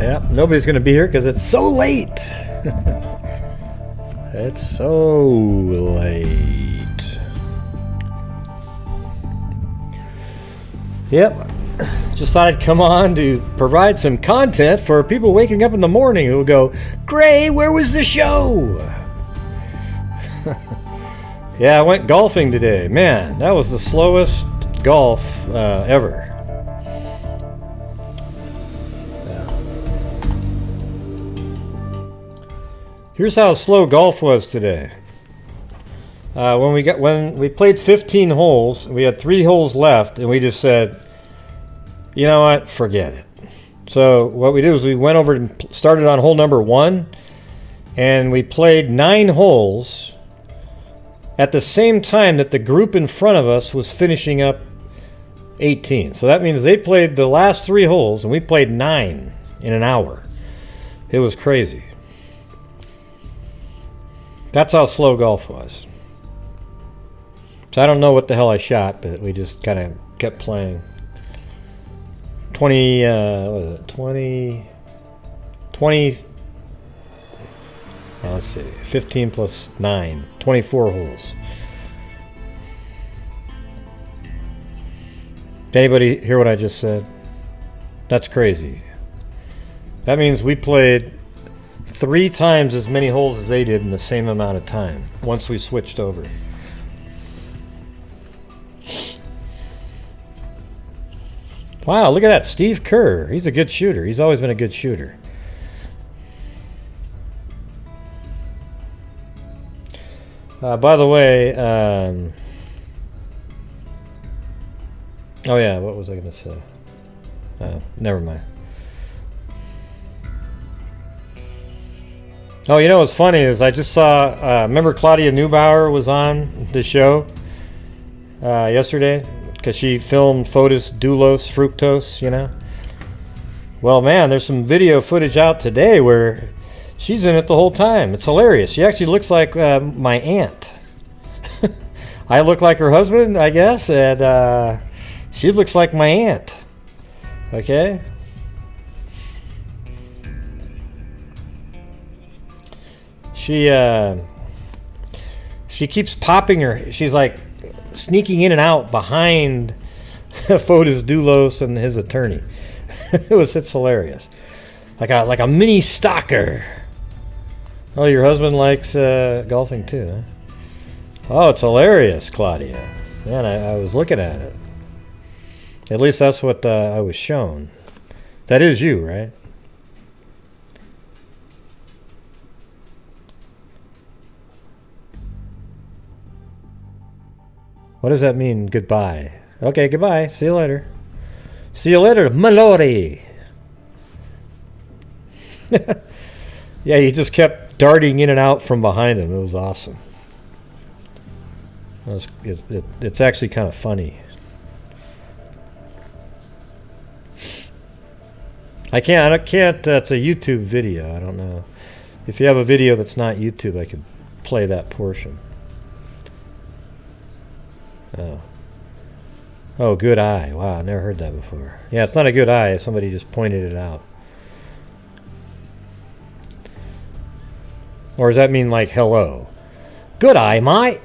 Yep, nobody's going to be here because it's so late. It's so late. Yep. Just thought I'd come on to provide some content for people waking up in the morning who will go, Gray, where was the show? Yeah, I went golfing today. Man, that was the slowest golf ever. Here's how slow golf was today. When we played 15 holes, we had 3 holes left, and we just said, you know what, forget it. So what we did was we went over and started on hole number 1, and we played 9 holes at the same time that the group in front of us was finishing up 18. So that means they played the last 3 holes, and we played 9 in an hour. It was crazy. That's how slow golf was. So I don't know what the hell I shot, but we just kind of kept playing. 20, what was it? 20, let's see, 15 plus 9, 24 holes. Did anybody hear what I just said? That's crazy. That means we played 3 times as many holes as they did in the same amount of time once we switched over. Wow, look at that. Steve Kerr. He's a good shooter. He's always been a good shooter. By the way, oh yeah, what was I going to say? Never mind. Oh, you know what's funny is I just saw, remember Claudia Neubauer was on the show yesterday? Because she filmed Fotis Doulos Fructose, you know? Well, man, there's some video footage out today where she's in it the whole time. It's hilarious. She actually looks like my aunt. I look like her husband, I guess, and she looks like my aunt. Okay? She keeps popping her. She's like sneaking in and out behind Fotis Doulos and his attorney. It's hilarious. Like a mini stalker. Oh, your husband likes golfing too, huh? Oh, it's hilarious, Claudia. Man, I was looking at it. At least that's what I was shown. That is you, right? What does that mean, goodbye? Okay, goodbye. See you later. See you later, Mallory. Yeah, he just kept darting in and out from behind him. It was awesome. It's actually kind of funny. I can't. It's a YouTube video. I don't know. If you have a video that's not YouTube, I could play that portion. Oh, good eye. Wow, I never heard that before. Yeah, it's not a good eye. Somebody just pointed it out. Or does that mean like hello? Good eye, mate.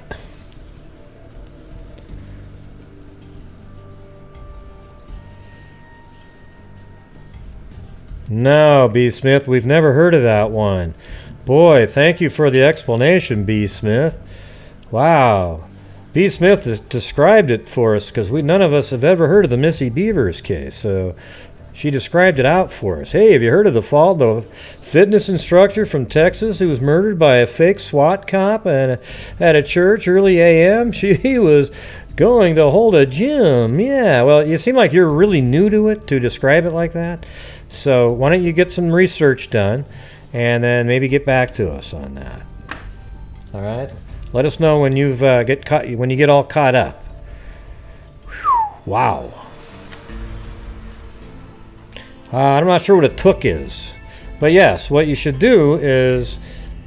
No, B. Smith, we've never heard of that one. Boy, thank you for the explanation, B. Smith. Wow. B. Smith described it for us because none of us have ever heard of the Missy Bevers case. So she described it out for us. Hey, have you heard of the fitness instructor from Texas who was murdered by a fake SWAT cop at a church early a.m.? She was going to hold a gym. Yeah, well, you seem like you're really new to it to describe it like that. So why don't you get some research done and then maybe get back to us on that. All right? Let us know when you get all caught up. Whew, wow. I'm not sure what a took is. But yes, what you should do is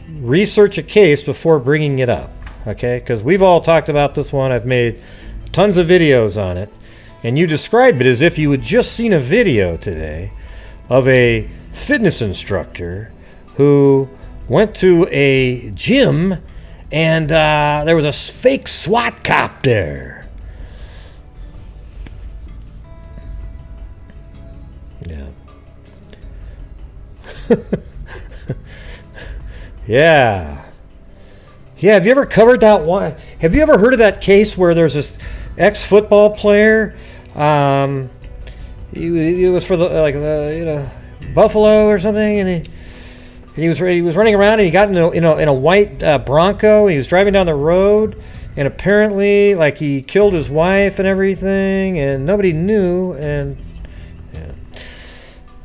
research a case before bringing it up. Okay? Because we've all talked about this one. I've made tons of videos on it. And you described it as if you had just seen a video today of a fitness instructor who went to a gym and there was a fake SWAT cop there. Yeah. Yeah. Yeah, have you ever covered that one? Have you ever heard of that case where there's this ex-football player? He was for the Buffalo or something, and he was running around, and he got in a white Bronco, and he was driving down the road, and apparently he killed his wife and everything, and nobody knew. And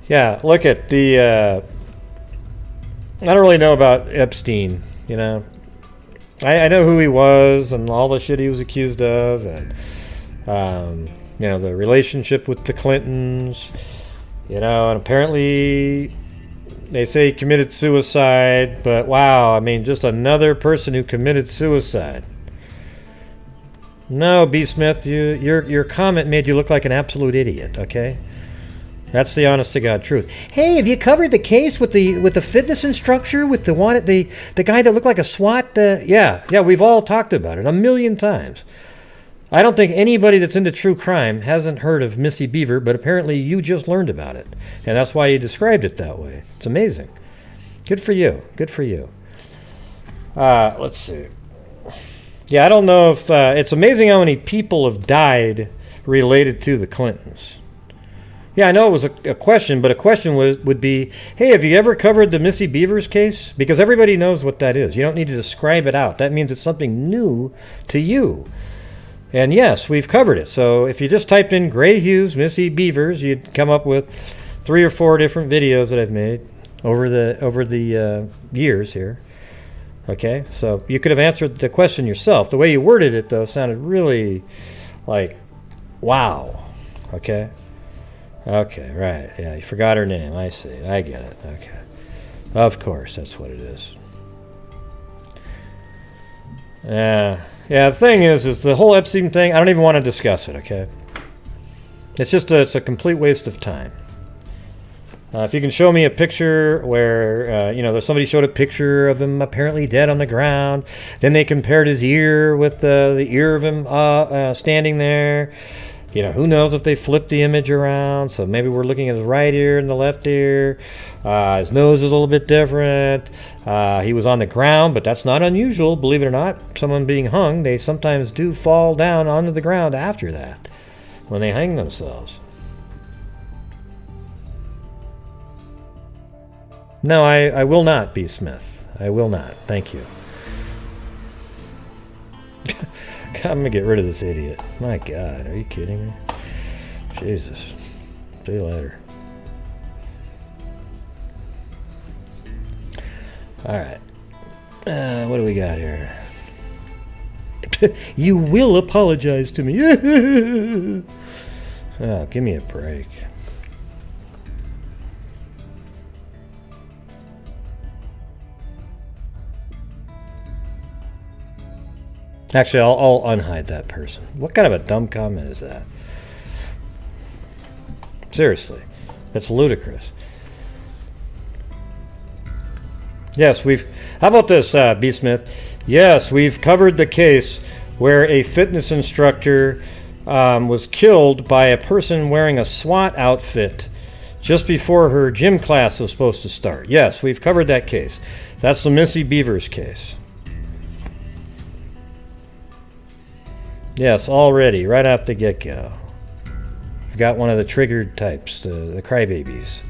yeah, look at the. I don't really know about Epstein, I know who he was and all the shit he was accused of, and the relationship with the Clintons, and apparently they say he committed suicide, but wow, just another person who committed suicide. No, B. Smith, your comment made you look like an absolute idiot, okay? That's the honest to God truth. Hey, have you covered the case with the fitness instructor, with the guy that looked like a SWAT? Yeah, we've all talked about it a million times. I don't think anybody that's into true crime hasn't heard of Missy Bevers, but apparently you just learned about it, and that's why you described it that way. It's amazing. Good for you. Good for you. Let's see. Yeah, I don't know if it's amazing how many people have died related to the Clintons. Yeah, I know it was a question, but a question would be, hey, have you ever covered the Missy Bevers case? Because everybody knows what that is. You don't need to describe it out. That means it's something new to you. And yes, we've covered it. So if you just typed in Gray Hughes, Missy Bevers, you'd come up with 3 or 4 different videos that I've made over the years here. Okay, so you could have answered the question yourself. The way you worded it, though, sounded really like, wow. Okay. Okay, right. Yeah, you forgot her name. I see. I get it. Okay. Of course, that's what it is. Yeah, the thing is the whole Epstein thing, I don't even want to discuss it, okay? It's a complete waste of time. If you can show me a picture where, somebody showed a picture of him apparently dead on the ground, then they compared his ear with the ear of him standing there. Who knows if they flipped the image around, so maybe we're looking at his right ear and the left ear. His nose is a little bit different. He was on the ground, but that's not unusual, believe it or not. Someone being hung, they sometimes do fall down onto the ground after that, when they hang themselves. No, I will not, B. Smith. I will not. Thank you. I'm going to get rid of this idiot. My God, are you kidding me? Jesus. See you later. All right. What do we got here? You will apologize to me. Oh, give me a break. Actually, I'll unhide that person. What kind of a dumb comment is that? Seriously, that's ludicrous. Yes, how about this, B. Smith? Yes, we've covered the case where a fitness instructor was killed by a person wearing a SWAT outfit just before her gym class was supposed to start. Yes, we've covered that case. That's the Missy Bevers case. Yes, already, right off the get-go. I've got one of the triggered types, the crybabies.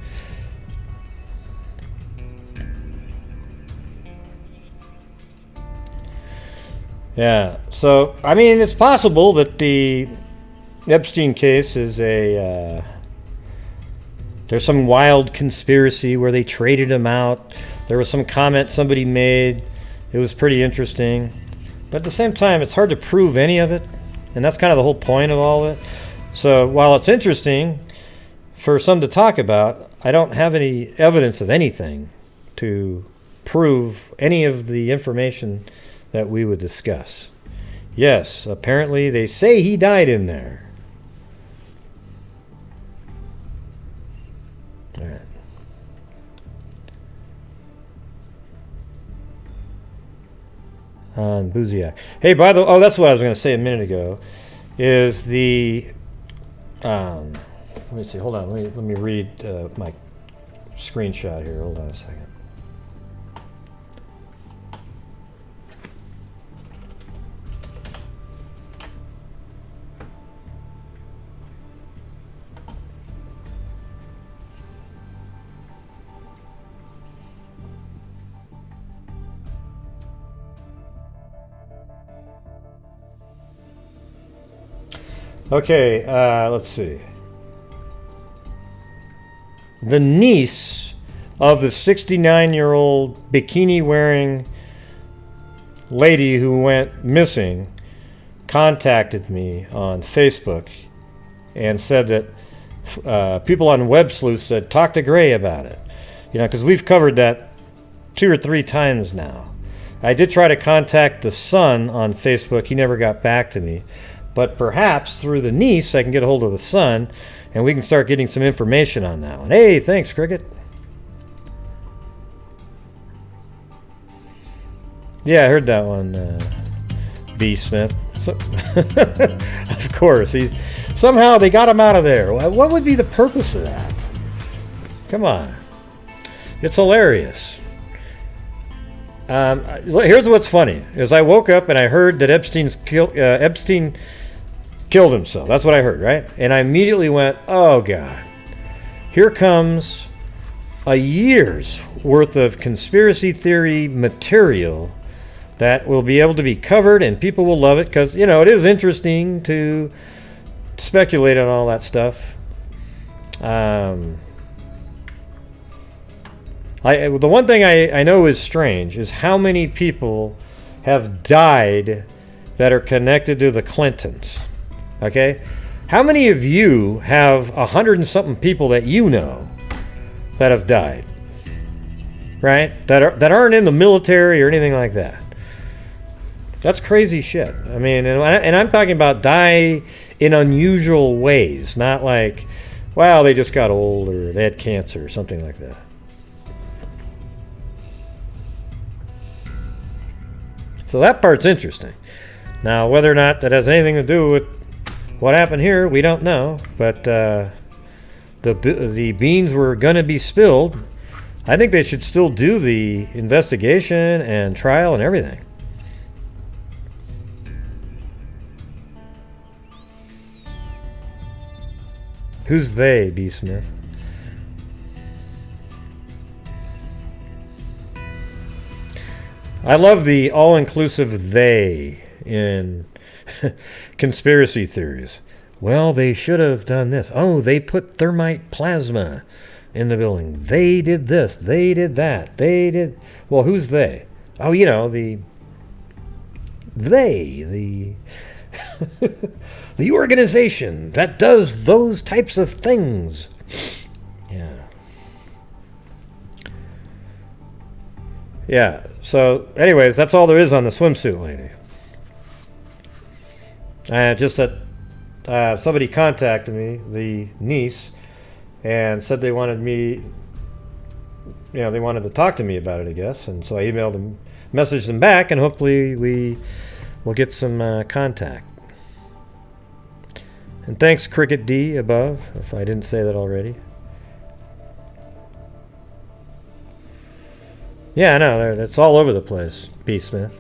Yeah, so, it's possible that the Epstein case is there's some wild conspiracy where they traded him out. There was some comment somebody made. It was pretty interesting. But at the same time, it's hard to prove any of it, and that's kind of the whole point of all of it. So while it's interesting for some to talk about, I don't have any evidence of anything to prove any of the information that we would discuss. Yes, apparently they say he died in there. All right. on Buziak. Hey, by the way, that's what I was going to say a minute ago, is the, let me see, hold on, let me read my screenshot here. Hold on a second. Okay, let's see. The niece of the 69-year-old bikini-wearing lady who went missing contacted me on Facebook and said that people on Web Sleuth said, talk to Gray about it. You know, because we've covered that 2 or 3 times now. I did try to contact the son on Facebook. He never got back to me. But perhaps through the niece, I can get a hold of the son, and we can start getting some information on that one. Hey, thanks, Cricket. Yeah, I heard that one, B. Smith. So, of course, somehow they got him out of there. What would be the purpose of that? Come on. It's hilarious. Here's what's funny, is I woke up and I heard that Epstein killed himself. That's what I heard, right? And I immediately went, oh God, here comes a year's worth of conspiracy theory material that will be able to be covered and people will love it because, you know, it is interesting to speculate on all that stuff. The one thing I know is strange is how many people have died that are connected to the Clintons. Okay? How many of you have 100 and something people that you know that have died? Right? That aren't in the military or anything like that. That's crazy shit. I mean, and I'm talking about die in unusual ways, not like, well, they just got old or they had cancer or something like that. So that part's interesting. Now, whether or not that has anything to do with what happened here, we don't know. But the beans were going to be spilled. I think they should still do the investigation and trial and everything. Who's they, B. Smith? I love the all-inclusive they in conspiracy theories. Well, they should have done this. Oh, they put thermite plasma in the building. They did this. They did that. They did... Well, who's they? Oh, you know, the organization that does those types of things. Yeah. Yeah. So, anyways, that's all there is on the swimsuit lady. Just that somebody contacted me, the niece, and said they wanted me, they wanted to talk to me about it, I guess. And so I emailed them, messaged them back, and hopefully we will get some contact. And thanks, Cricket D above, if I didn't say that already. Yeah, I know, that's all over the place, B. Smith.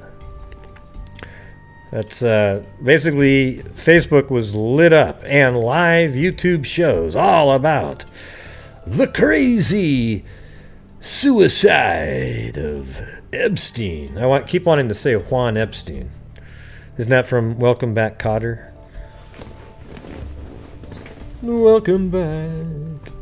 That's basically Facebook was lit up and live YouTube shows all about the crazy suicide of Epstein. Keep wanting to say Juan Epstein. Isn't that from Welcome Back, Kotter? Welcome back.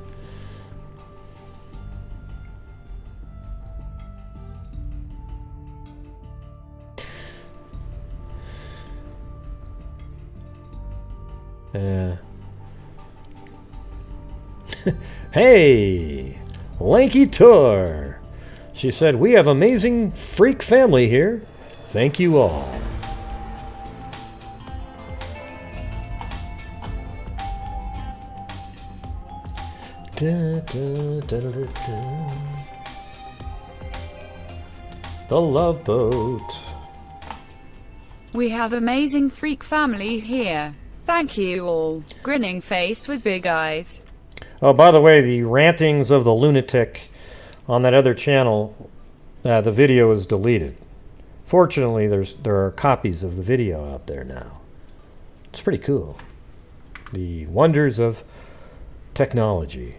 Hey, Lanky Tour. She said, we have amazing freak family here. Thank you all. Da, da, da, da, da. The Love Boat. We have amazing freak family here. Thank you all. Grinning face with big eyes. Oh, by the way, the rantings of the lunatic on that other channel, the video is deleted. Fortunately, there are copies of the video out there now. It's pretty cool. The wonders of technology.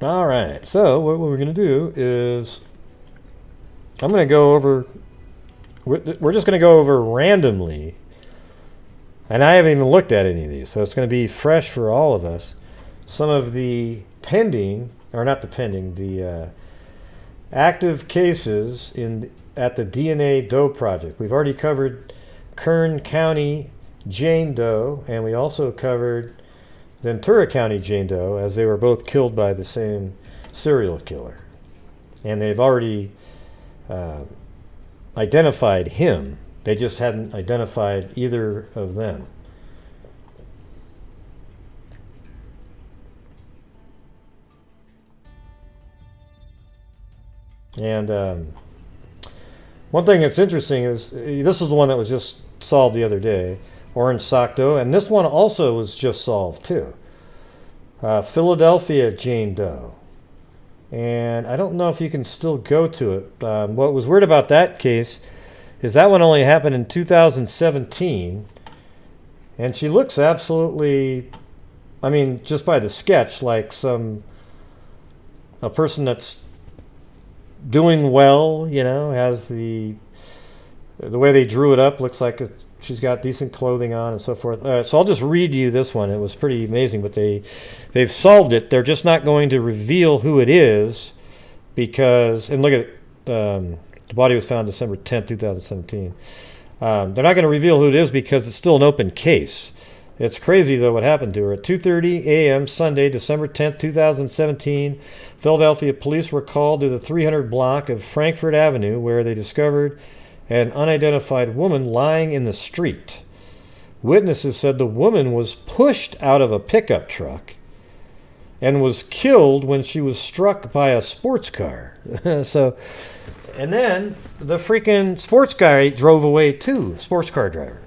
All right, so what we're going to do is I'm going to go over, we're just going to go over randomly, and I haven't even looked at any of these, so it's going to be fresh for all of us, some of the pending, or not the pending, the active cases at the DNA Doe Project. We've already covered Kern County Jane Doe, and we also covered Ventura County Jane Doe, as they were both killed by the same serial killer. And they've already identified him. They just hadn't identified either of them. And one thing that's interesting is, this is the one that was just solved the other day, Orange Sock Doe, and this one also was just solved too. Philadelphia Jane Doe. And I don't know if you can still go to it. What was weird about that case is that one only happened in 2017, and she looks absolutely, I mean, just by the sketch, like a person that's doing well, you know, has the way they drew it up, looks like she's got decent clothing on and so forth. So I'll just read you this one. It was pretty amazing, but they've solved it. They're just not going to reveal who it is because, and look at the body was found December 10th, 2017. They're not going to reveal who it is because it's still an open case. It's crazy, though, what happened to her. At 2:30 a.m. Sunday, December 10th, 2017, Philadelphia police were called to the 300 block of Frankfurt Avenue, where they discovered an unidentified woman lying in the street. Witnesses said the woman was pushed out of a pickup truck and was killed when she was struck by a sports car. And then the freaking sports guy drove away too, sports car driver.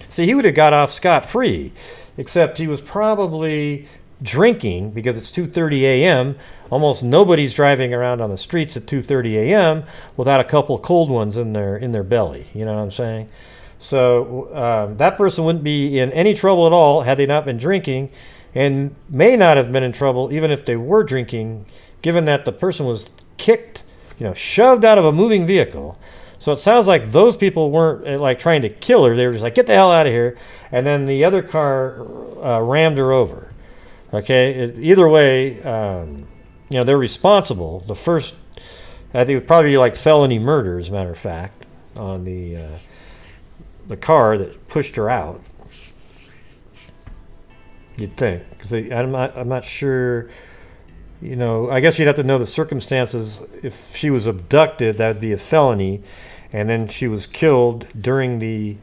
See, he would have got off scot-free, except he was probably drinking because it's 2:30 a.m. Almost nobody's driving around on the streets at 2:30 a.m. without a couple of cold ones in their belly. You know what I'm saying? So that person wouldn't be in any trouble at all had they not been drinking, and may not have been in trouble even if they were drinking, given that the person was kicked, shoved out of a moving vehicle. So it sounds like those people weren't like trying to kill her. They were just like, get the hell out of here. And then the other car rammed her over. Okay, either way, they're responsible. The first, I think it would probably be like felony murder, as a matter of fact, on the car that pushed her out. You'd think, because I'm not sure. I guess you'd have to know the circumstances. If she was abducted, that would be a felony, and then she was killed during the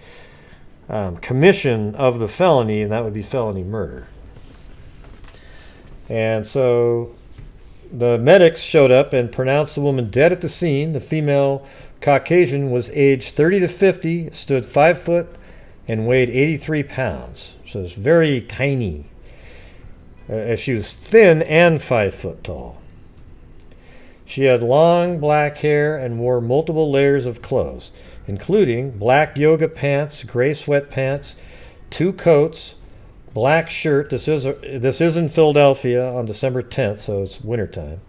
commission of the felony, and that would be felony murder. And so the medics showed up and pronounced the woman dead at the scene. The female Caucasian was aged 30 to 50, stood 5 foot, and weighed 83 pounds. So it's very tiny. She was thin and 5 foot tall. She had long black hair and wore multiple layers of clothes, including black yoga pants, gray sweatpants, 2 coats, black shirt. This is in Philadelphia on December 10th, so it's wintertime.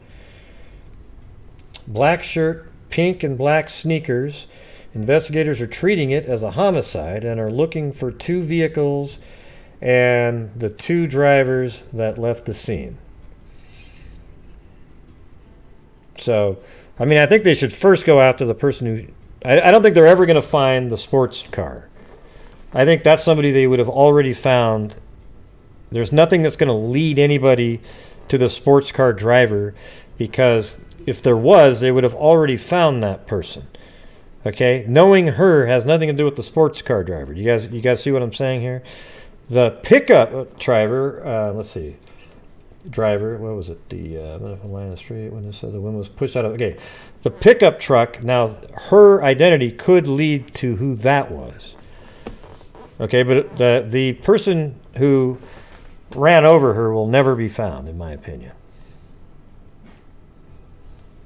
Black shirt, pink and black sneakers. Investigators are treating it as a homicide and are looking for 2 vehicles and the 2 drivers that left the scene. So, I think they should first go after the person who... I don't think they're ever going to find the sports car. I think that's somebody they would have already found. There's nothing that's going to lead anybody to the sports car driver, because if there was, they would have already found that person. Okay? Knowing her has nothing to do with the sports car driver. You guys see what I'm saying here? The pickup driver, let's see. Driver, what was it? The line of the street when it said the woman was pushed out of... Okay. the pickup truck, now her identity could lead to who that was. Okay, but the person who ran over her will never be found, in my opinion.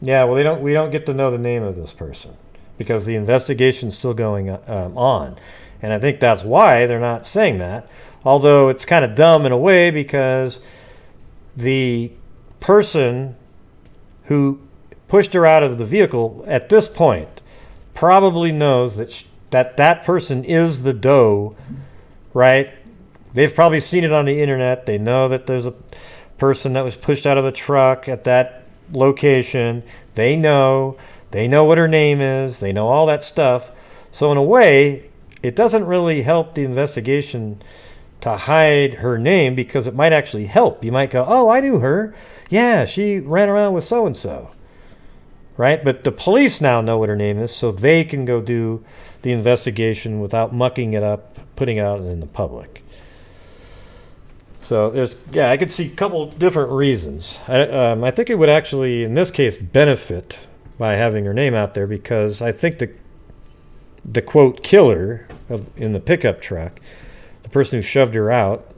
Yeah, well, we don't get to know the name of this person because the investigation's still going on. And I think that's why they're not saying that. Although it's kind of dumb in a way because the person who pushed her out of the vehicle at this point probably knows that person is the Doe, right? They've probably seen it on the internet. They know that there's a person that was pushed out of a truck at that location. They know what her name is. They know all that stuff. So in a way, it doesn't really help the investigation to hide her name because it might actually help. You might go, oh, I knew her. Yeah, she ran around with so-and-so. Right? But the police now know what her name is, so they can go do the investigation without mucking it up, putting it out in the public. So I could see a couple different reasons. I think it would actually, in this case, benefit by having her name out there because I think the quote killer in the pickup truck, the person who shoved her out,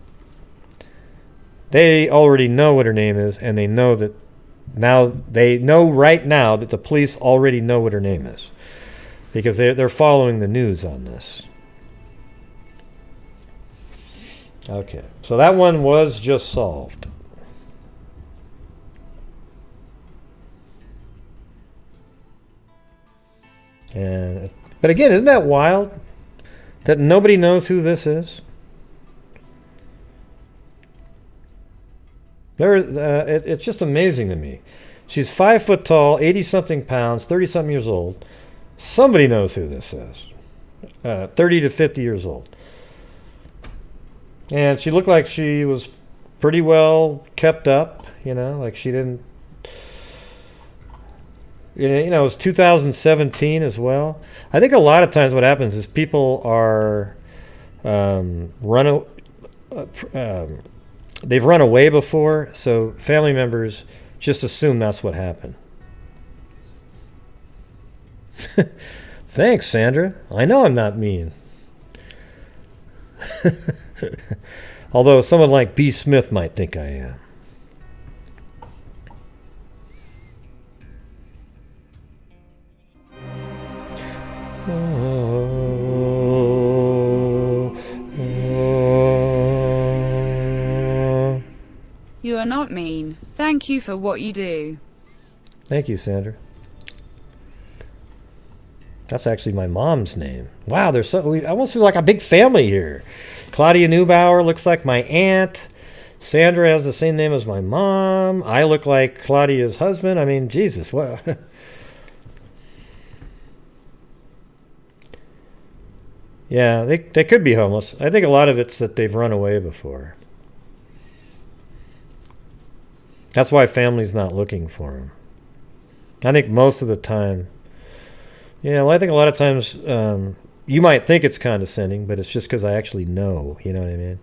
they already know what her name is, and they know that right now that the police already know what her name is because they're following the news on this. Okay, so that one was just solved. But again, isn't that wild that nobody knows who this is? It's just amazing to me. She's 5 foot tall, 80-something pounds, 30-something years old. Somebody knows who this is. 30 to 50 years old. And she looked like she was pretty well kept up, like she didn't... it was 2017 as well. I think a lot of times what happens is people are they've run away before, so family members just assume that's what happened. Thanks, Sandra. I know I'm not mean. Although someone like B. Smith might think I am. You are not mean. Thank you for what you do. Thank you, Sandra. That's actually my mom's name. Wow, we almost feel like a big family here. Claudia Neubauer looks like my aunt. Sandra has the same name as my mom. I look like Claudia's husband. I mean, Jesus, what? Yeah, they could be homeless. I think a lot of it's that they've run away before. That's why family's not looking for them. I think most of the time... Yeah, well, I think a lot of times you might think it's condescending, but it's just because I actually know, you know what I mean?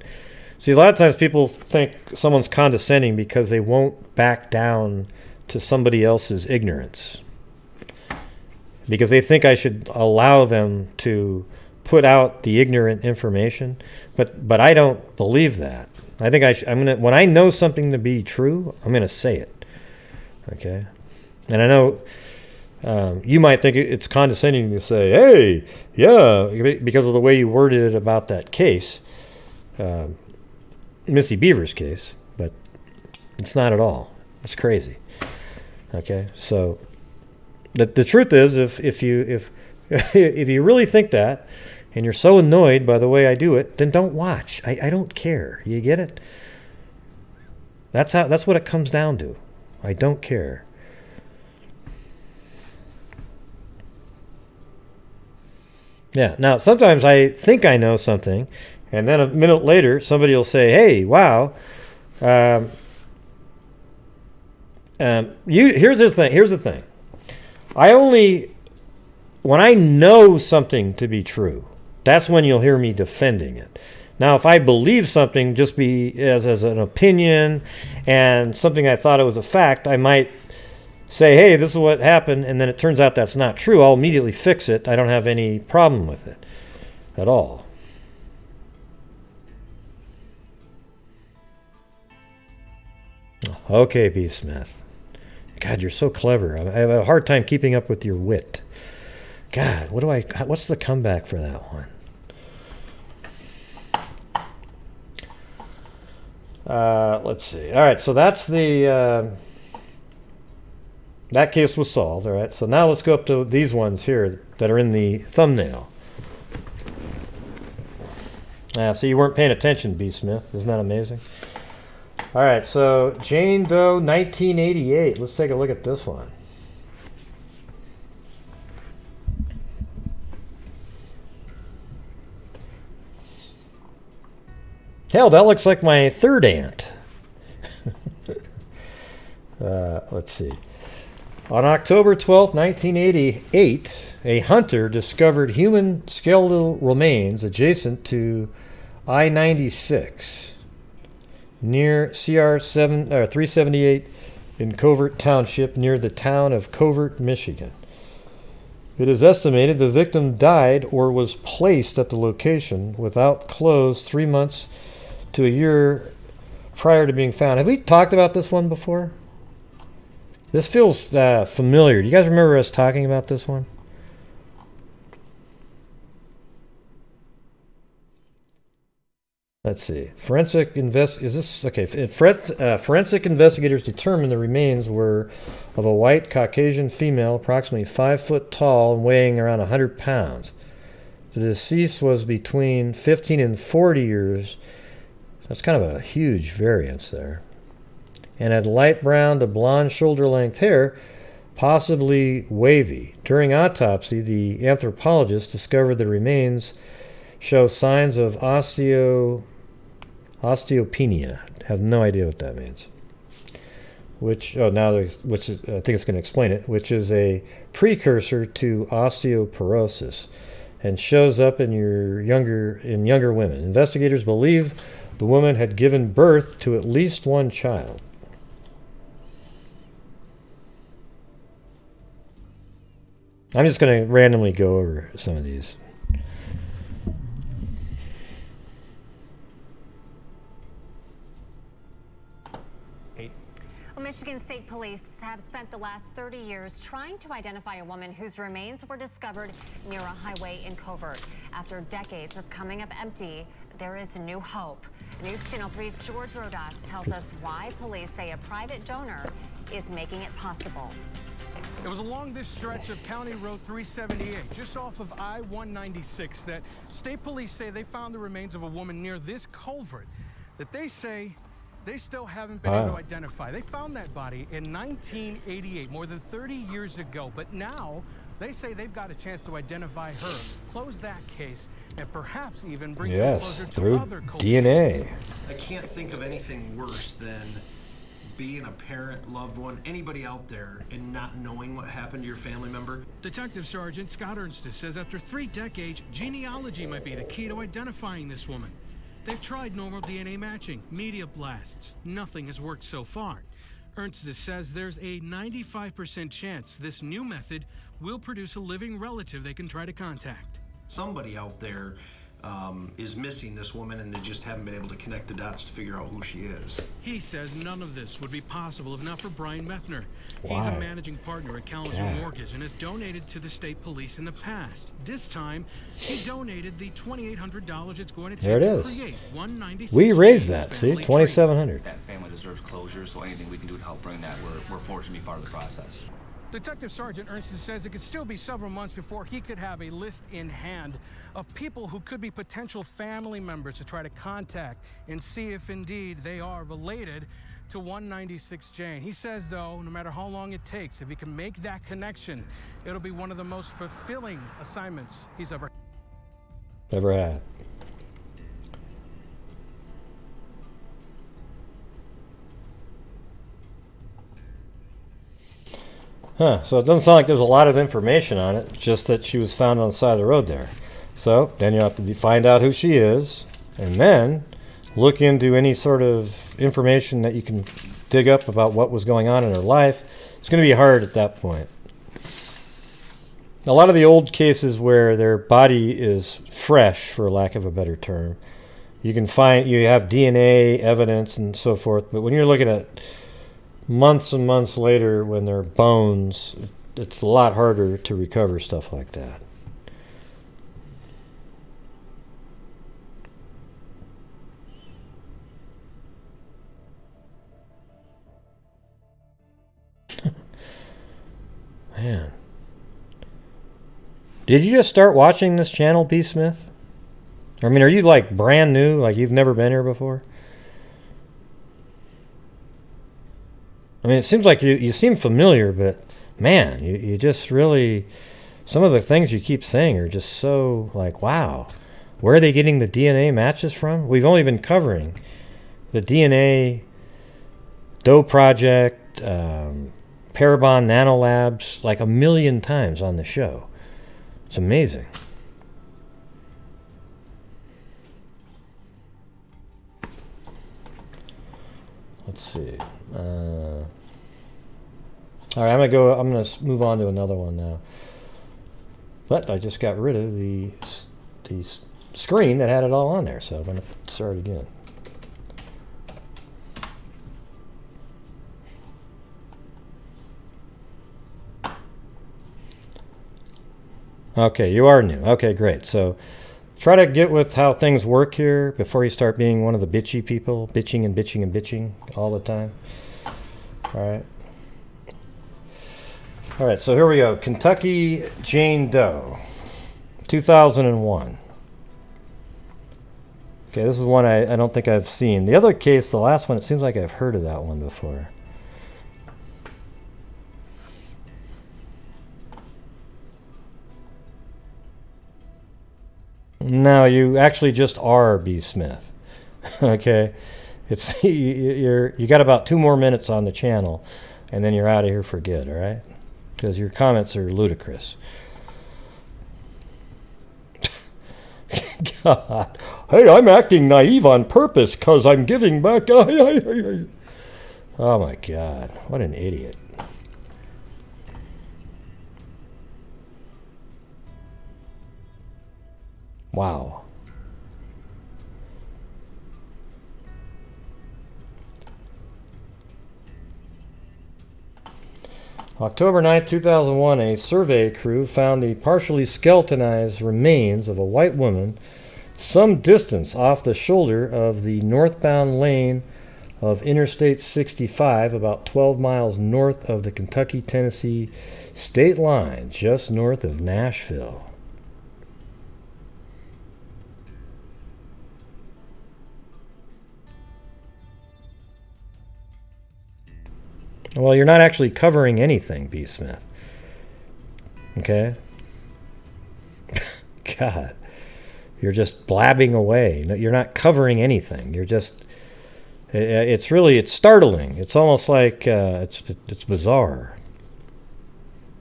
See, a lot of times people think someone's condescending because they won't back down to somebody else's ignorance. Because they think I should allow them to put out the ignorant information, but I don't believe that. I think when I know something to be true, I'm gonna say it. Okay? And I know you might think it's condescending to say, hey, yeah, because of the way you worded it about that case, Missy Bevers case, but it's not at all. It's crazy. Okay, so the truth is, if you really think that, and you're so annoyed by the way I do it, then don't watch. I don't care. You get it? That's what it comes down to. I don't care. Yeah. Now, sometimes I think I know something, and then a minute later, somebody will say, "Hey, wow." Here's the thing. When I know something to be true, that's when you'll hear me defending it. Now, if I believe something just be as an opinion and something I thought it was a fact, I might say, hey, this is what happened, and then it turns out that's not true, I'll immediately fix it. I don't have any problem with it at all. Okay, B. Smith. God, you're so clever. I have a hard time keeping up with your wit. God, what's the comeback for that one? Let's see. All right, so that's the... that case was solved, all right? So now let's go up to these ones here that are in the thumbnail. So you weren't paying attention, B. Smith. Isn't that amazing? All right, so Jane Doe, 1988. Let's take a look at this one. Hell, that looks like my third aunt. Let's see. On October 12, 1988, a hunter discovered human skeletal remains adjacent to I-96 near CR 378 in Covert Township near the town of Covert, Michigan. It is estimated the victim died or was placed at the location without clothes 3 months to a year prior to being found. Have we talked about this one before? This feels familiar. Do you guys remember us talking about this one? Let's see. Forensic investigators determined the remains were of a white Caucasian female, approximately 5 foot tall and weighing around 100 pounds. The deceased was between 15 and 40 years. That's kind of a huge variance there. And had light brown to blonde shoulder-length hair, possibly wavy. During autopsy, the anthropologist discovered the remains show signs of osteopenia. Have no idea what that means. Which I think it's going to explain it, which is a precursor to osteoporosis and shows up in younger women. Investigators believe the woman had given birth to at least one child. I'm just going to randomly go over some of these. Well, Michigan State Police have spent the last 30 years trying to identify a woman whose remains were discovered near a highway in Covert. After decades of coming up empty, there is new hope. News Channel 3's George Rodas tells us why police say a private donor is making it possible. It was along this stretch of County Road 378, just off of I-196, that state police say they found the remains of a woman near this culvert that they say they still haven't been able to identify. They found that body in 1988, more than 30 years ago, but now they say they've got a chance to identify her, close that case, and perhaps even bring some closure to other cold DNA. cases. I can't think of anything worse than being a parent, loved one, anybody out there, and not knowing what happened to your family member. Detective Sergeant Scott Ernst says after 3 decades, genealogy might be the key to identifying this woman. They've tried normal DNA matching, media blasts. Nothing has worked so far. Ernst says there's a 95% chance this new method will produce a living relative they can try to contact. Somebody out there is missing this woman, and they just haven't been able to connect the dots to figure out who she is. He says none of this would be possible if not for Brian Methner. Why? He's a managing partner at Kalamazoo Mortgage and has donated to the state police in the past. This time, he donated the $2,800 it's going to take to create 196. We raised that, see? $2,700. That family deserves closure, so anything we can do to help bring that, we're fortunate to be part of the process. Detective Sergeant Ernst says it could still be several months before he could have a list in hand of people who could be potential family members to try to contact and see if indeed they are related to 196 Jane. He says, though, no matter how long it takes, if he can make that connection, it'll be one of the most fulfilling assignments he's ever had. So it doesn't sound like there's a lot of information on it, just that she was found on the side of the road there. So then you have to find out who she is, and then look into any sort of information that you can dig up about what was going on in her life, It's going to be hard at that point. A lot of the old cases where their body is fresh, for lack of a better term, you can find, you have DNA evidence and so forth, but when you're looking at months and months later when they're bones, it's a lot harder to recover stuff like that. Man. Did you just start watching this channel, B. Smith? I mean, are you like brand new, like you've never been here before? I mean, it seems like you seem familiar, but man, you just really, some of the things you keep saying are just so like, wow. Where are they getting the DNA matches from? We've only been covering the DNA Doe Project, Parabon Nanolabs like 1 million times on the show. It's amazing. Let's see. All right, I'm gonna move on to another one now. But I just got rid of the screen that had it all on there, so I'm gonna start again. Okay, you are new. Okay, great. So try to get with how things work here before you start being one of the bitchy people, bitching and bitching and bitching all the time. All right. All right, so here we go. Kentucky Jane Doe, 2001. Okay, this is one I don't think I've seen. The other case, the last one, it seems like I've heard of that one before. No, you actually just are B. Smith. Okay, it's you got about 2 more minutes on the channel, and then you're out of here for good. All right, because your comments are ludicrous. God, hey, I'm acting naive on purpose because I'm giving back. Oh my God, what an idiot. Wow. October 9, 2001, a survey crew found the partially skeletonized remains of a white woman some distance off the shoulder of the northbound lane of Interstate 65, about 12 miles north of the Kentucky-Tennessee state line, just north of Nashville. Well, you're not actually covering anything, B. Smith. Okay? God. You're just blabbing away. No, you're not covering anything. You're just... It's startling. It's almost like... it's bizarre.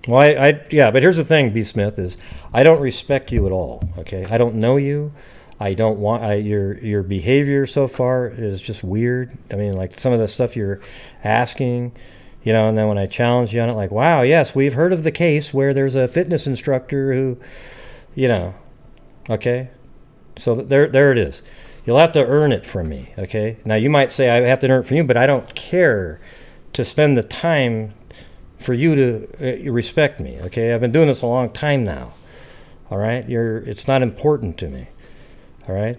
Well, yeah, but here's the thing, B. Smith, is I don't respect you at all, okay? I don't know you. I don't want... your behavior so far is just weird. I mean, like, some of the stuff you're asking... You know, and then when I challenge you on it, like, wow, yes, we've heard of the case where there's a fitness instructor who, you know, okay? So there it is. You'll have to earn it from me, okay? Now, you might say I have to earn it from you, but I don't care to spend the time for you to respect me, okay? I've been doing this a long time now, all right? It's not important to me, all right?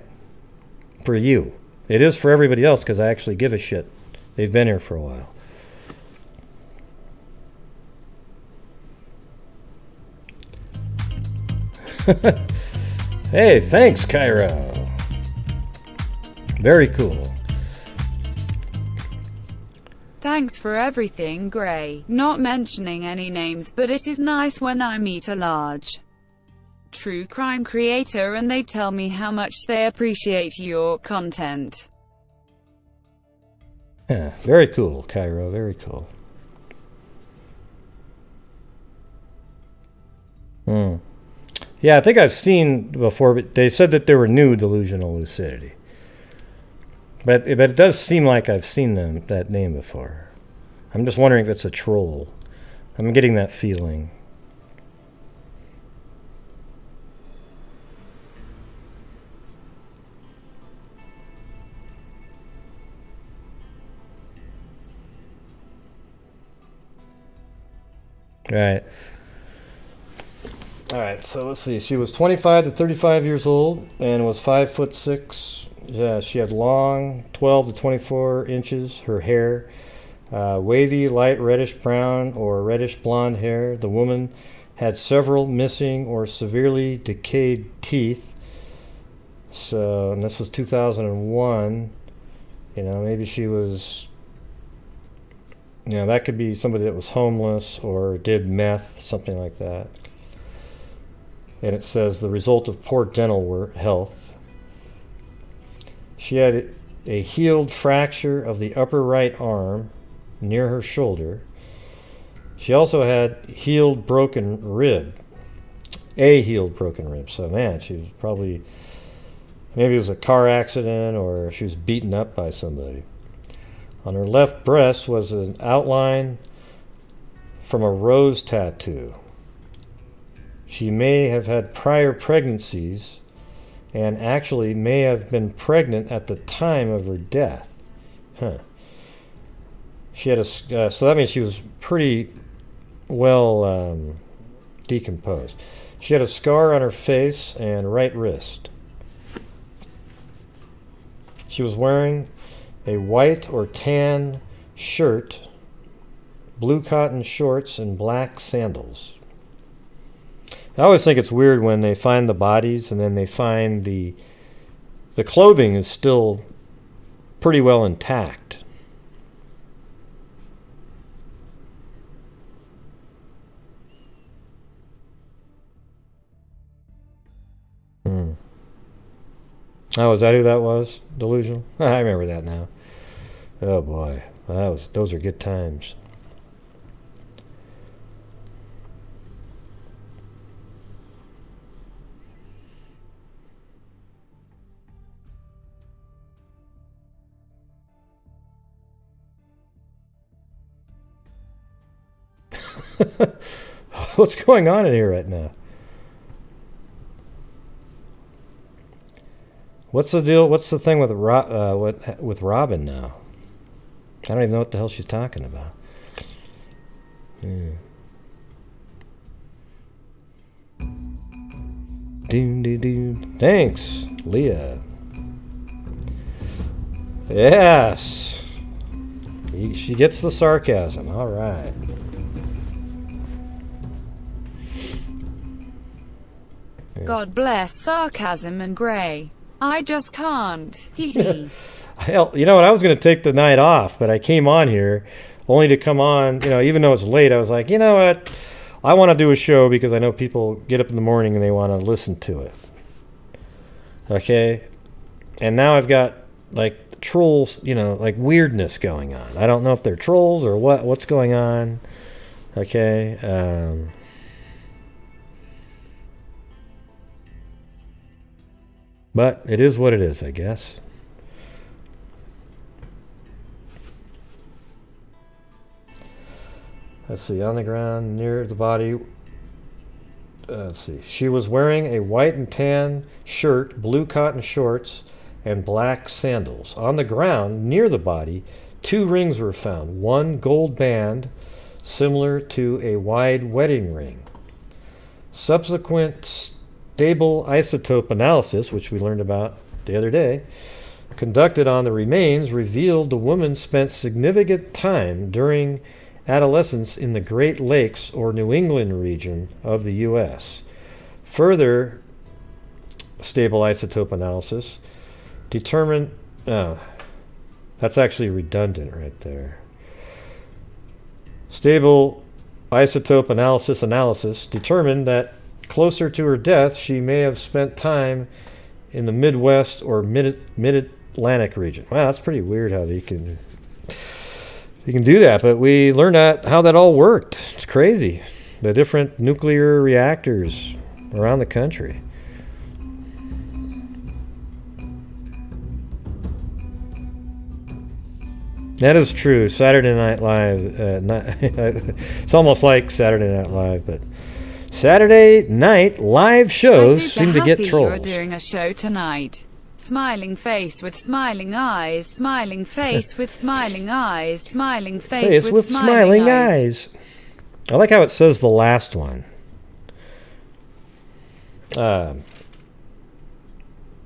For you. It is for everybody else because I actually give a shit. They've been here for a while. Hey, thanks, Cairo. Very cool. Thanks for everything, Gray. Not mentioning any names, but it is nice when I meet a large true crime creator and they tell me how much they appreciate your content. Yeah, very cool, Cairo. Very cool. Yeah, I think I've seen before, but they said that they were new delusional lucidity. But it does seem like I've seen that name before. I'm just wondering if it's a troll. I'm getting that feeling. Right. All right, so let's see. She was 25 to 35 years old and was 5'6". Yeah, she had long, 12 to 24 inches. Her hair, wavy, light reddish brown or reddish blonde hair. The woman had several missing or severely decayed teeth. So, and this was 2001. You know, maybe she was. You know, that could be somebody that was homeless or did meth, something like that. And it says the result of poor dental health. She had a healed fracture of the upper right arm near her shoulder. She also had healed broken rib. A healed broken rib. So, man, she was probably, maybe it was a car accident or she was beaten up by somebody. On her left breast was an outline from a rose tattoo. She may have had prior pregnancies and actually may have been pregnant at the time of her death. Huh. She had a, so that means she was pretty well decomposed. She had a scar on her face and right wrist. She was wearing a white or tan shirt, blue cotton shorts, and black sandals. I always think it's weird when they find the bodies and then they find the clothing is still pretty well intact. Oh, is that who that was? Delusional? I remember that now. Oh boy, those are good times. What's going on in here right now? What's the deal? What's the thing with with Robin now? I don't even know what the hell she's talking about. Thanks, Leah. Yes. She gets the sarcasm. All right. God bless sarcasm and Gray. I just can't. Hee hee. Hell, you know what? I was going to take the night off, but I came on here only to come on, you know, even though it's late, I was like, you know what? I want to do a show because I know people get up in the morning and they want to listen to it. Okay? And now I've got, like, trolls, you know, like weirdness going on. I don't know if they're trolls or what's going on. Okay? But it is what it is, I guess. Let's see, on the ground near the body. Let's see. She was wearing a white and tan shirt, blue cotton shorts, and black sandals. On the ground near the body, 2 rings were found. One gold band, similar to a wide wedding ring. Subsequent stable isotope analysis, which we learned about the other day, conducted on the remains, revealed the woman spent significant time during adolescence in the Great Lakes or New England region of the U.S. Further stable isotope analysis determined, that's actually redundant right there. Stable isotope analysis determined that closer to her death, she may have spent time in the Midwest or Mid-Atlantic region. Wow, that's pretty weird how you can do that, but we learned how that all worked. It's crazy. The different nuclear reactors around the country. That is true. Saturday Night Live. It's almost like Saturday Night Live, but Saturday night live shows seem to get trolls. You're doing a show tonight. Smiling face with smiling eyes. Smiling face with smiling eyes. Smiling face with smiling eyes. I like how it says the last one. One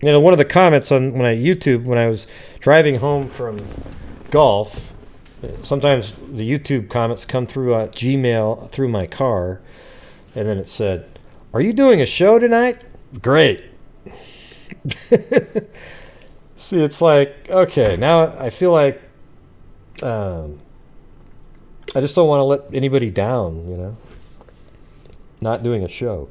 of the comments on when I was driving home from golf, sometimes the YouTube comments come through Gmail through my car, and then it said, "Are you doing a show tonight?" Great. See, it's like, okay, now I feel like I just don't want to let anybody down, not doing a show.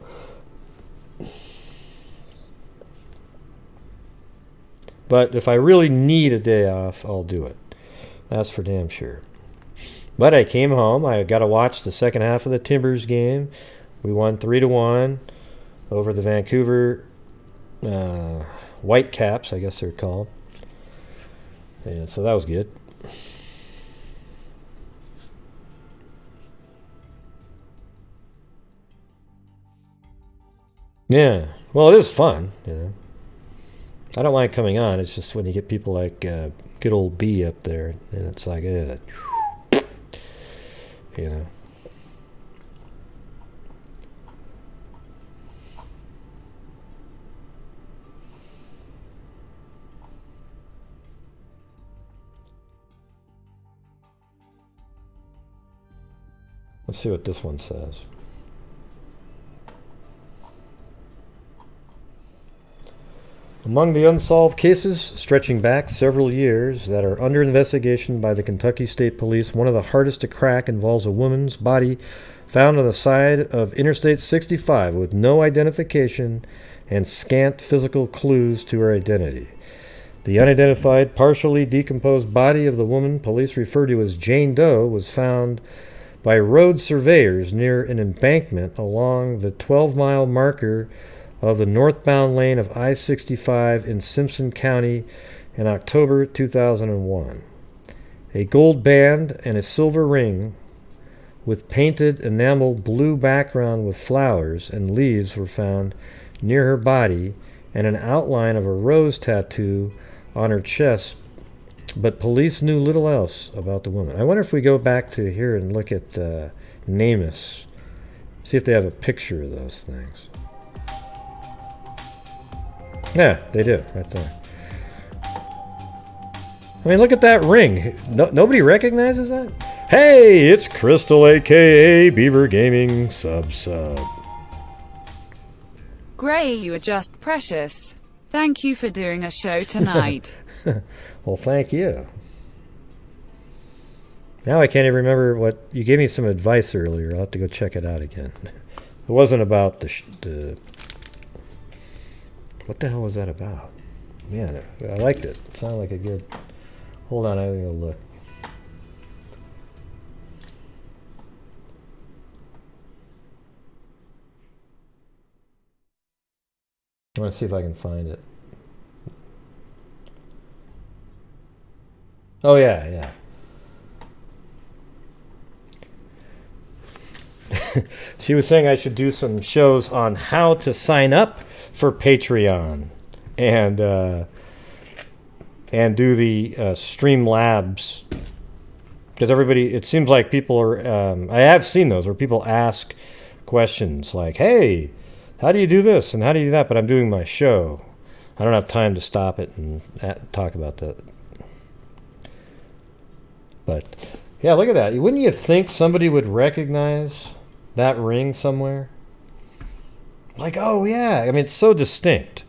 But if I really need a day off, I'll do it. That's for damn sure. But I came home. I got to watch the second half of the Timbers game. We won 3-1 over the Vancouver Whitecaps, I guess they're called. And so that was good. Yeah. Well, it is fun, I don't mind coming on. It's just when you get people like good old B up there, and it's like, Let's see what this one says. Among the unsolved cases stretching back several years that are under investigation by the Kentucky State Police, one of the hardest to crack involves a woman's body found on the side of Interstate 65 with no identification and scant physical clues to her identity. The unidentified, partially decomposed body of the woman police refer to as Jane Doe was found by road surveyors near an embankment along the 12-mile marker of the northbound lane of I-65 in Simpson County in October 2001. A gold band and a silver ring with painted enamel blue background with flowers and leaves were found near her body, and an outline of a rose tattoo on her chest, but police knew little else about the woman. I wonder if we go back to here and look at NamUs, see if they have a picture of those things. Yeah, they do, right there. I mean, look at that ring. Nobody recognizes that? Hey, it's Crystal, a.k.a. Beaver Gaming Sub. Gray, you are just precious. Thank you for doing a show tonight. Well, thank you. Now I can't even remember what... You gave me some advice earlier. I'll have to go check it out again. It wasn't about the what the hell was that about? Man, I liked it. It sounded like a good... Hold on, I'm going to look. I want to see if I can find it. Oh, yeah. She was saying I should do some shows on how to sign up for Patreon and do the streamlabs, because everybody, it seems like people are I have seen those where people ask questions like, hey, how do you do this and how do you do that, but I'm doing my show. I don't have time to stop it and talk about that. But yeah, look at that. Wouldn't you think somebody would recognize that ring somewhere? Like, oh yeah, I mean, it's so distinct.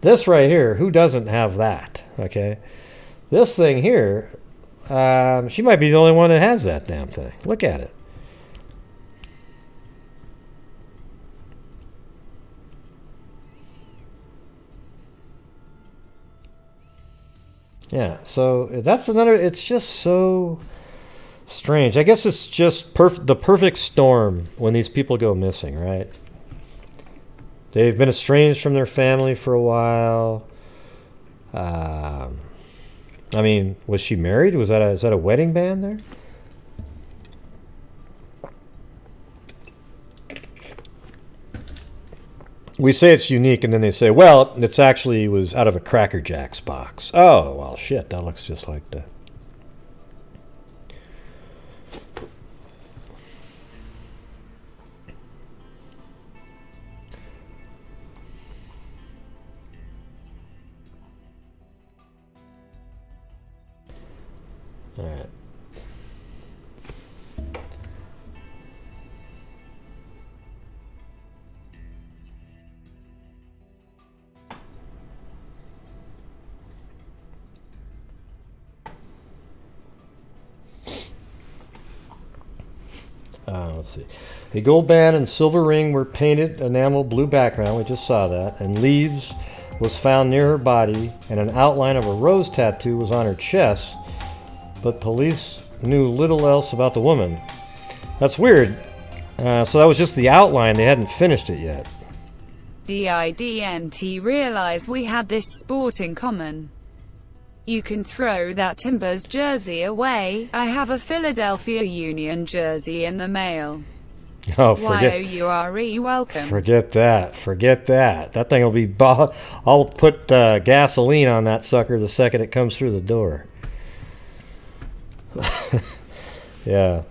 This right here, who doesn't have that? Okay, this thing here, she might be the only one that has that damn thing. Look at it. Yeah, so that's another, it's just so strange. I guess it's just the perfect storm when these people go missing, right? They've been estranged from their family for a while. I mean, was she married? Is that a wedding band there? We say it's unique, and then they say, well, it's actually was out of a Cracker Jacks box. Oh, well, shit, that looks just like that. All right. Let's see. A gold band and silver ring were painted enamel blue background. We just saw that. And leaves was found near her body, and an outline of a rose tattoo was on her chest. But police knew little else about the woman. That's weird. So that was just the outline. They hadn't finished it yet. DIDNT realized we had this sport in common. You can throw that Timbers jersey away. I have a Philadelphia Union jersey in the mail. Oh, forget. YOURE, welcome. Forget that. Forget that. That thing will be... I'll put gasoline on that sucker the second it comes through the door. Yeah.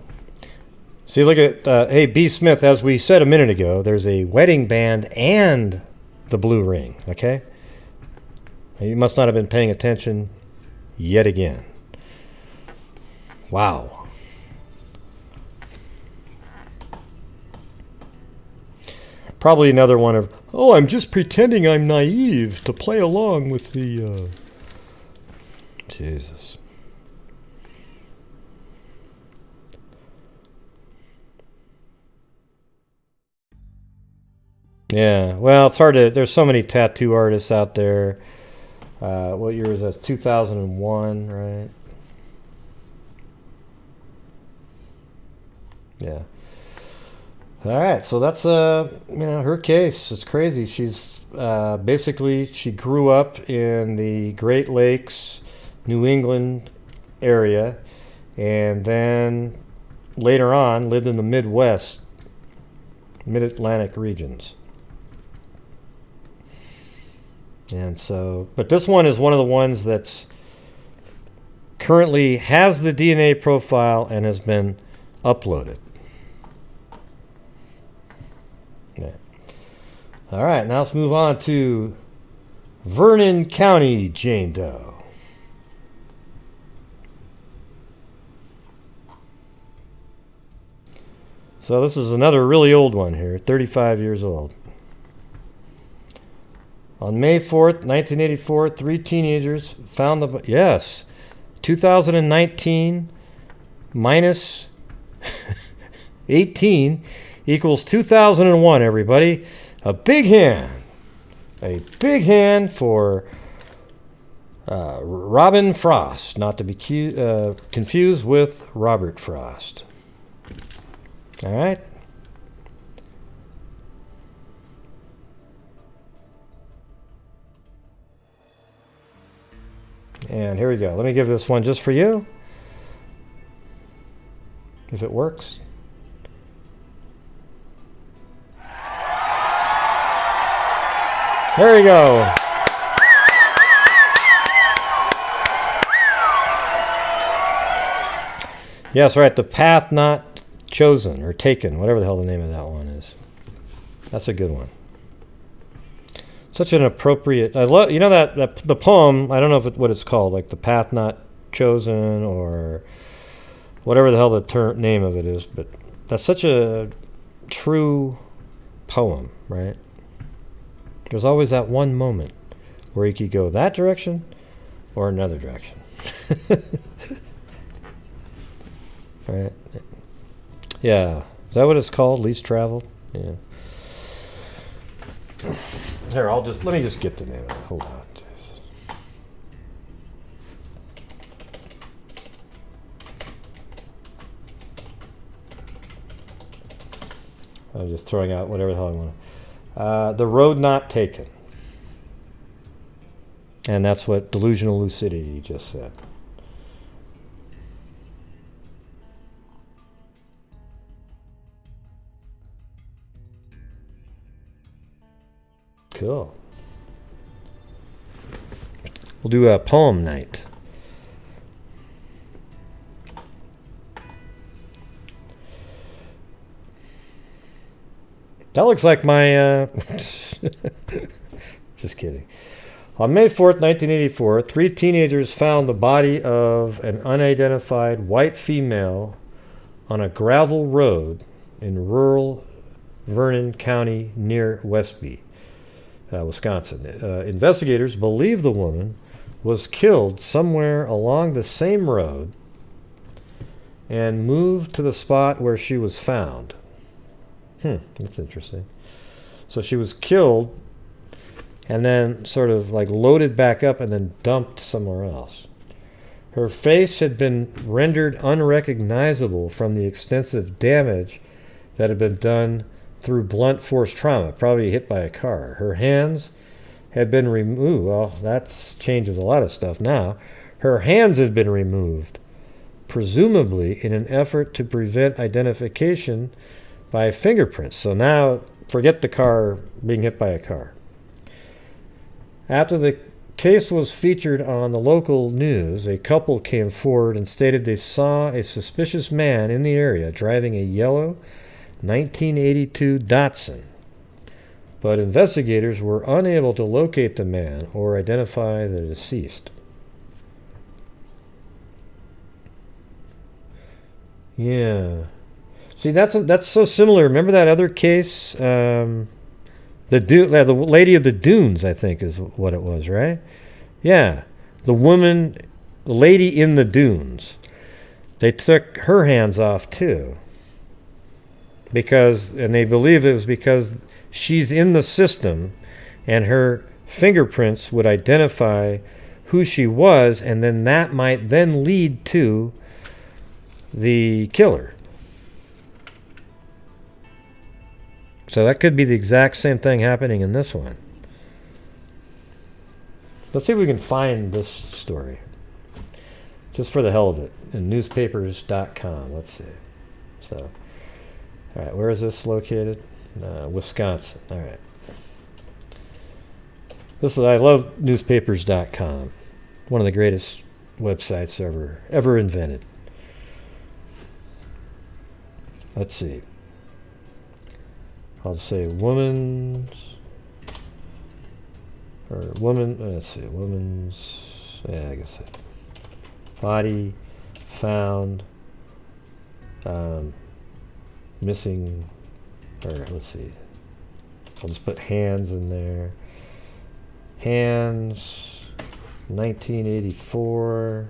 See, look at... hey, B. Smith, as we said a minute ago, there's a wedding band and the blue ring, okay? You must not have been paying attention yet again. Wow. Probably another one of, oh, I'm just pretending I'm naive to play along with the... Jesus. Yeah, well, it's hard to... There's so many tattoo artists out there. What year was that? 2001, right? Yeah. All right, so that's her case. It's crazy. She's basically she grew up in the Great Lakes, New England area, and then later on lived in the Midwest, Mid-Atlantic regions. And so, but this one is one of the ones that's currently has the DNA profile and has been uploaded. Yeah. All right, now let's move on to Vernon County Jane Doe. So this is another really old one here, 35 years old. On May 4th, 1984, 3 teenagers found the... Yes, 2019 minus 18 equals 2001, everybody. A big hand. A big hand for Robin Frost, not to be confused with Robert Frost. All right. And here we go. Let me give this one just for you. If it works. There you go. Yes, right. The path not chosen or taken, whatever the hell the name of that one is. That's a good one. Such an appropriate. I love, that the poem. I don't know what it's called, like the path not chosen or whatever the hell the name of it is. But that's such a true poem, right? There's always that one moment where you could go that direction or another direction. Right? Yeah. Is that what it's called? Least traveled? Yeah. Here, let me just get the name of it. Hold on. Jeez. I'm just throwing out whatever the hell I want. The Road Not Taken. And that's what Delusional Lucidity just said. Cool. We'll do a poem night. That looks like my... Just kidding. On May 4th, 1984, 3 teenagers found the body of an unidentified white female on a gravel road in rural Vernon County near Westby, Wisconsin. Investigators believe the woman was killed somewhere along the same road and moved to the spot where she was found. That's interesting. So she was killed and then sort of like loaded back up and then dumped somewhere else. Her face had been rendered unrecognizable from the extensive damage that had been done through blunt force trauma, probably hit by a car. Her hands had been removed. Well, that changes a lot of stuff now. Her hands had been removed, presumably in an effort to prevent identification by fingerprints. So now, forget the car being hit by a car. After the case was featured on the local news, a couple came forward and stated they saw a suspicious man in the area driving a yellow 1982 Datsun. But investigators were unable to locate the man or identify the deceased. Yeah. See, that's so similar. Remember that other case? The Lady of the Dunes, I think, is what it was, right? Yeah. The lady in the dunes. They took her hands off, too. And they believe it was because she's in the system and her fingerprints would identify who she was, and then that might then lead to the killer. So that could be the exact same thing happening in this one. Let's see if we can find this story. Just for the hell of it. In newspapers.com. Let's see. So, all right, where is this located? Wisconsin. All right. I love newspapers.com. One of the greatest websites ever invented. Let's see. I'll say women's I guess body found missing, or let's see, I'll just put hands in there. Hands, 1984,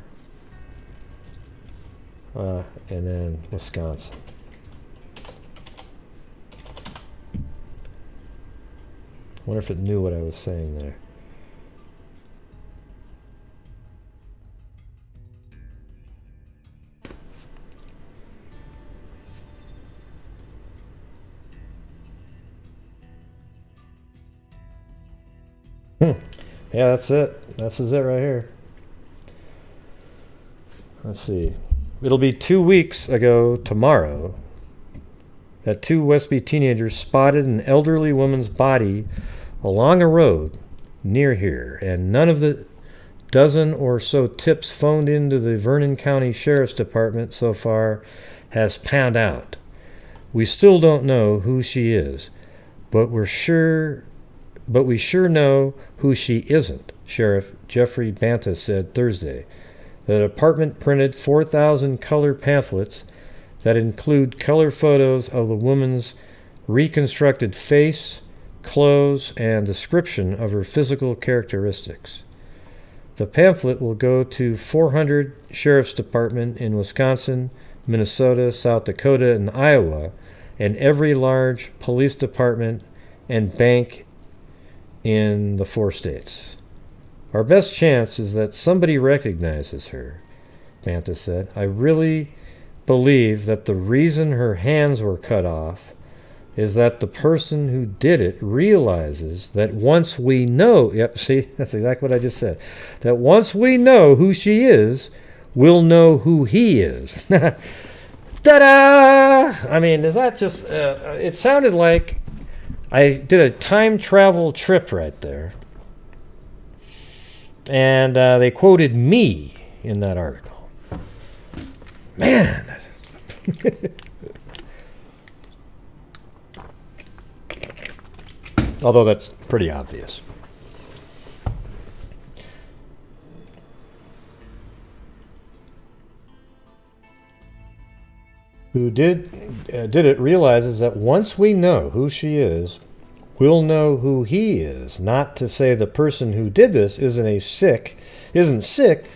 and then Wisconsin. I wonder if it knew what I was saying there. Yeah, that's it. This is it right here. Let's see. It'll be 2 weeks ago tomorrow that 2 Westby teenagers spotted an elderly woman's body along a road near here, and none of the dozen or so tips phoned into the Vernon County Sheriff's Department so far has panned out. We still don't know who she is, but we sure know who she isn't, Sheriff Jeffrey Banta said Thursday. The department printed 4,000 color pamphlets that include color photos of the woman's reconstructed face, clothes, and description of her physical characteristics. The pamphlet will go to 400 sheriff's departments in Wisconsin, Minnesota, South Dakota, and Iowa, and every large police department and bank in the 4 states. Our best chance is that somebody recognizes her, Banta said. I really believe that the reason her hands were cut off is that the person who did it realizes that once we know, see, that's exactly what I just said, that once we know who she is, we'll know who he is. Ta-da! I mean, is that just, it sounded like, I did a time travel trip right there. And they quoted me in that article. Man. Although that's pretty obvious. Who did it realizes that once we know who she is, we'll know who he is. Not to say the person who did this isn't sick,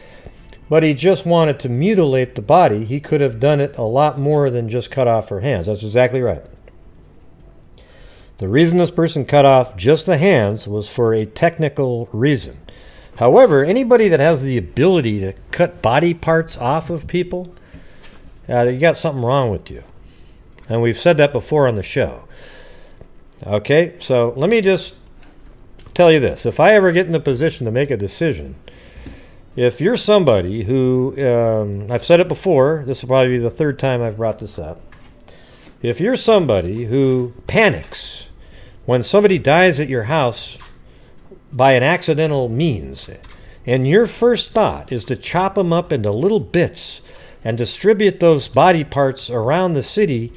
but he just wanted to mutilate the body. He could have done it a lot more than just cut off her hands. That's exactly right. The reason this person cut off just the hands was for a technical reason. However, anybody that has the ability to cut body parts off of people, you got something wrong with you. And we've said that before on the show. Okay, so let me just tell you this. If I ever get in a position to make a decision, if you're somebody who, I've said it before, this will probably be the third time I've brought this up. If you're somebody who panics when somebody dies at your house by an accidental means, and your first thought is to chop them up into little bits and distribute those body parts around the city,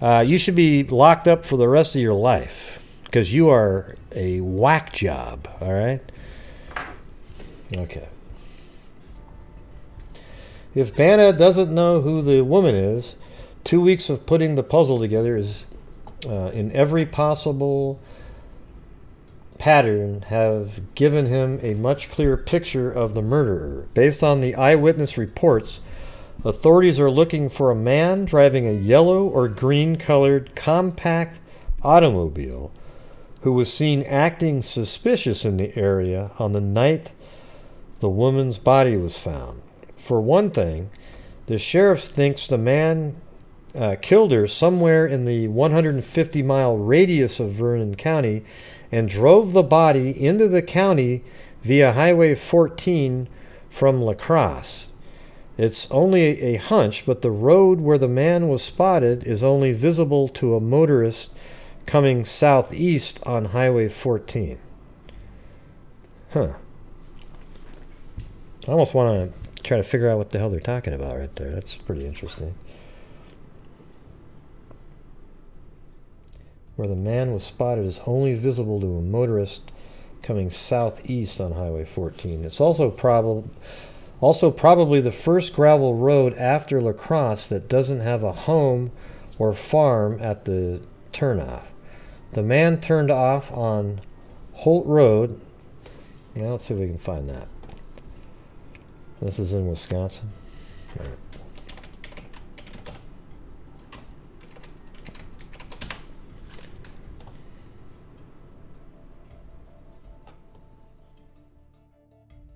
you should be locked up for the rest of your life because you are a whack job, all right? Okay. If Banna doesn't know who the woman is, 2 weeks of putting the puzzle together is in every possible pattern have given him a much clearer picture of the murderer. Based on the eyewitness reports, authorities are looking for a man driving a yellow or green-colored compact automobile who was seen acting suspicious in the area on the night the woman's body was found. For one thing, the sheriff thinks the man killed her somewhere in the 150-mile radius of Vernon County and drove the body into the county via Highway 14 from La Crosse. It's only a hunch, but the road where the man was spotted is only visible to a motorist coming southeast on Highway 14. Huh. I almost want to try to figure out what the hell they're talking about right there. That's pretty interesting. Where the man was spotted is only visible to a motorist coming southeast on Highway 14. It's also probably the first gravel road after La Crosse that doesn't have a home or farm at the turnoff. The man turned off on Holt Road. Now let's see if we can find that. This is in Wisconsin. All right.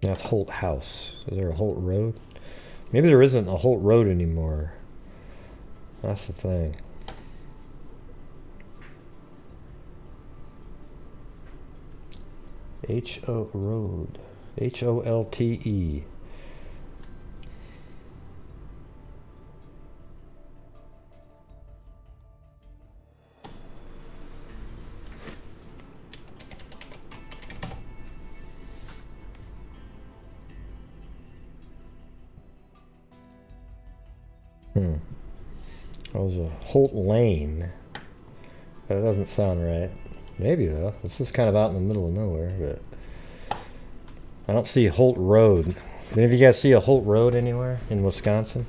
That's Holt House. Is there a Holt Road? Maybe there isn't a Holt Road anymore. That's the thing. H-O Road. H-O-L-T-E. That was a Holt Lane. But it doesn't sound right. Maybe though. It's just kind of out in the middle of nowhere, but I don't see Holt Road. Any of you guys see a Holt Road anywhere in Wisconsin?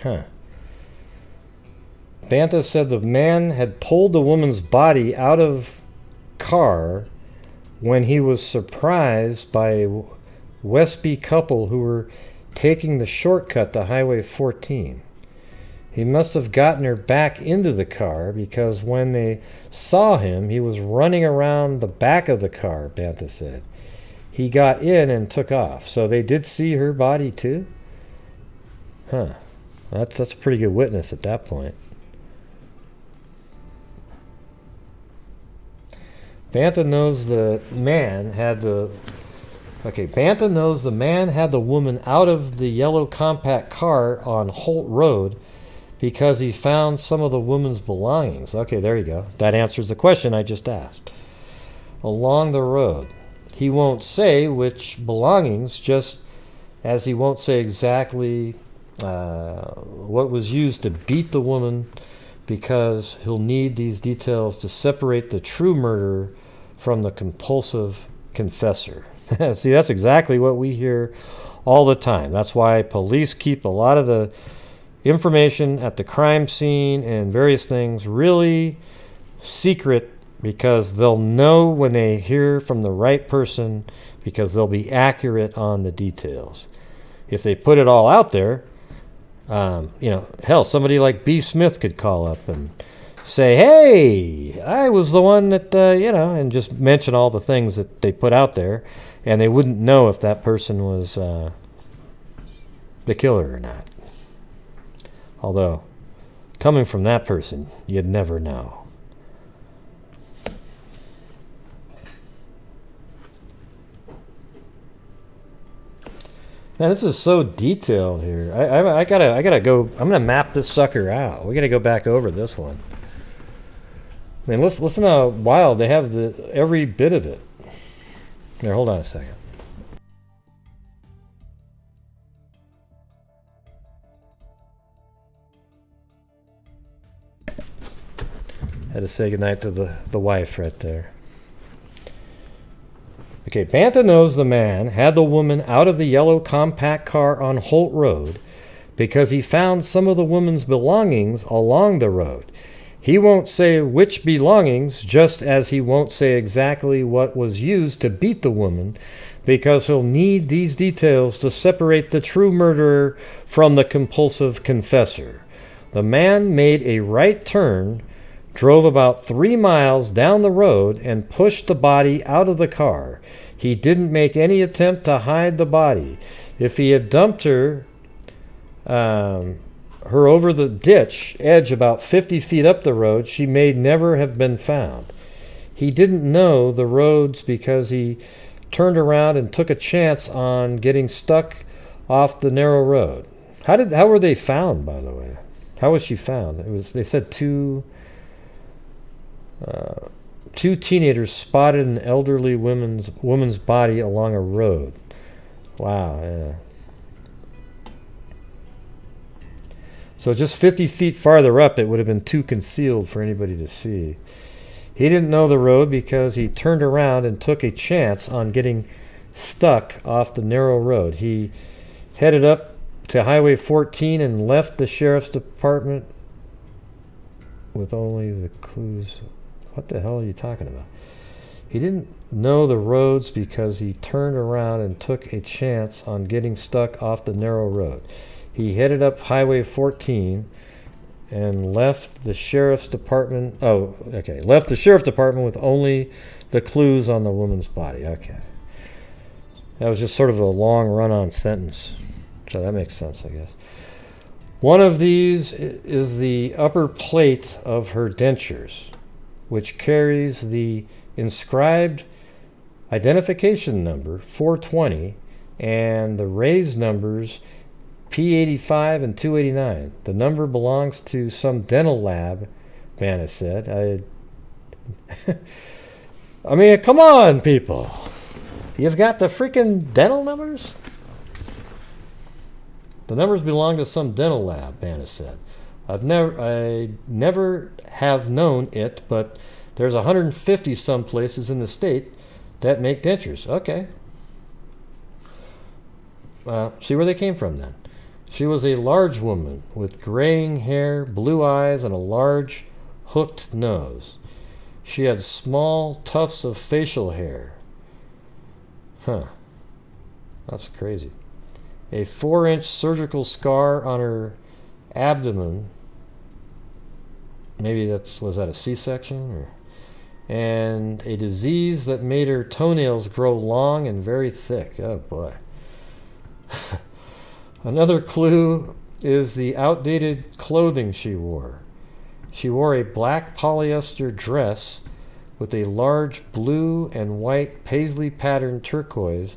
Huh. Banta said the man had pulled the woman's body out of car when he was surprised by a Westby couple who were taking the shortcut to Highway 14. He must have gotten her back into the car because when they saw him, he was running around the back of the car, Banta said. He got in and took off. So they did see her body too? Huh. That's a pretty good witness at that point. Banta knows the man had the... Okay, Banta knows the man had the woman out of the yellow compact car on Holt Road because he found some of the woman's belongings. Okay, there you go. That answers the question I just asked. Along the road. He won't say which belongings, just as he won't say exactly what was used to beat the woman, because he'll need these details to separate the true murderer from the compulsive confessor. See, that's exactly what we hear all the time. That's why police keep a lot of the information at the crime scene and various things really secret, because they'll know when they hear from the right person, because they'll be accurate on the details. If they put it all out there, hell, somebody like B. Smith could call up and say, hey, I was the one that, and just mention all the things that they put out there, and they wouldn't know if that person was the killer or not. Although, coming from that person, you'd never know. Man, this is so detailed here. I gotta go. I'm gonna map this sucker out. We gotta go back over this one. Man, listen how wild they have every bit of it. There, hold on a second. Had to say goodnight to the wife right there. Okay, Banta knows the man had the woman out of the yellow compact car on Holt Road because he found some of the woman's belongings along the road. He won't say which belongings, just as he won't say exactly what was used to beat the woman, because he'll need these details to separate the true murderer from the compulsive confessor. The man made a right turn, drove about 3 miles down the road, and pushed the body out of the car. He didn't make any attempt to hide the body. If he had dumped her over the ditch edge about 50 feet up the road, she may never have been found. He didn't know the roads because he turned around and took a chance on getting stuck off the narrow road. How were they found, by the way? How was she found? They said two teenagers spotted an elderly woman's body along a road. Wow, yeah. So just 50 feet farther up, it would have been too concealed for anybody to see. He didn't know the road because he turned around and took a chance on getting stuck off the narrow road. He headed up to Highway 14 and left the sheriff's department with only the clues. What the hell are you talking about? He didn't know the roads because he turned around and took a chance on getting stuck off the narrow road. He headed up Highway 14 and left the sheriff's department. Left the sheriff's department with only the clues on the woman's body. Okay. That was just sort of a long run-on sentence. So that makes sense, I guess. One of these is the upper plate of her dentures, which carries the inscribed identification number 420 and the raised numbers P85 and 289. The number belongs to some dental lab, Vanna said. I mean, come on, people. You've got the freaking dental numbers? The numbers belong to some dental lab, Vanna said. I never have known it, but there's 150 some places in the state that make dentures. Okay. See where they came from then. She was a large woman with graying hair, blue eyes, and a large hooked nose. She had small tufts of facial hair. Huh. That's crazy. A 4-inch surgical scar on her abdomen. Maybe was that a C-section? And a disease that made her toenails grow long and very thick. Oh boy. Another clue is the outdated clothing she wore. She wore a black polyester dress with a large blue and white paisley patterned turquoise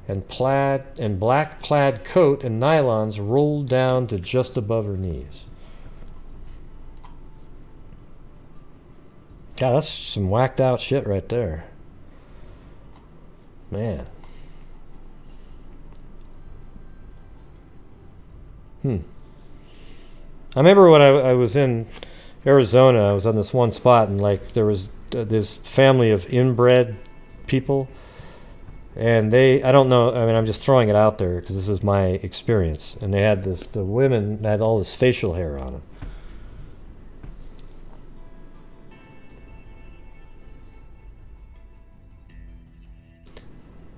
and black plaid coat and nylons rolled down to just above her knees. God, that's some whacked out shit right there. Man. I remember when I was in Arizona, I was on this one spot, and like there was this family of inbred people, and I don't know, I mean, I'm just throwing it out there because this is my experience, and they had the women had all this facial hair on them.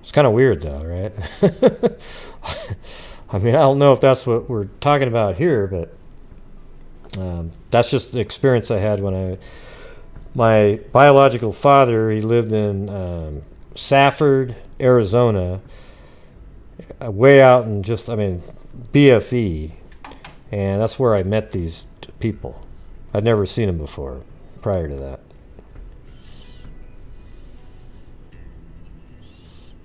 It's kind of weird though, right? I mean, I don't know if that's what we're talking about here, but that's just the experience I had when my biological father, he lived in Safford, Arizona, way out in just, I mean, BFE, and that's where I met these people. I'd never seen them before prior to that.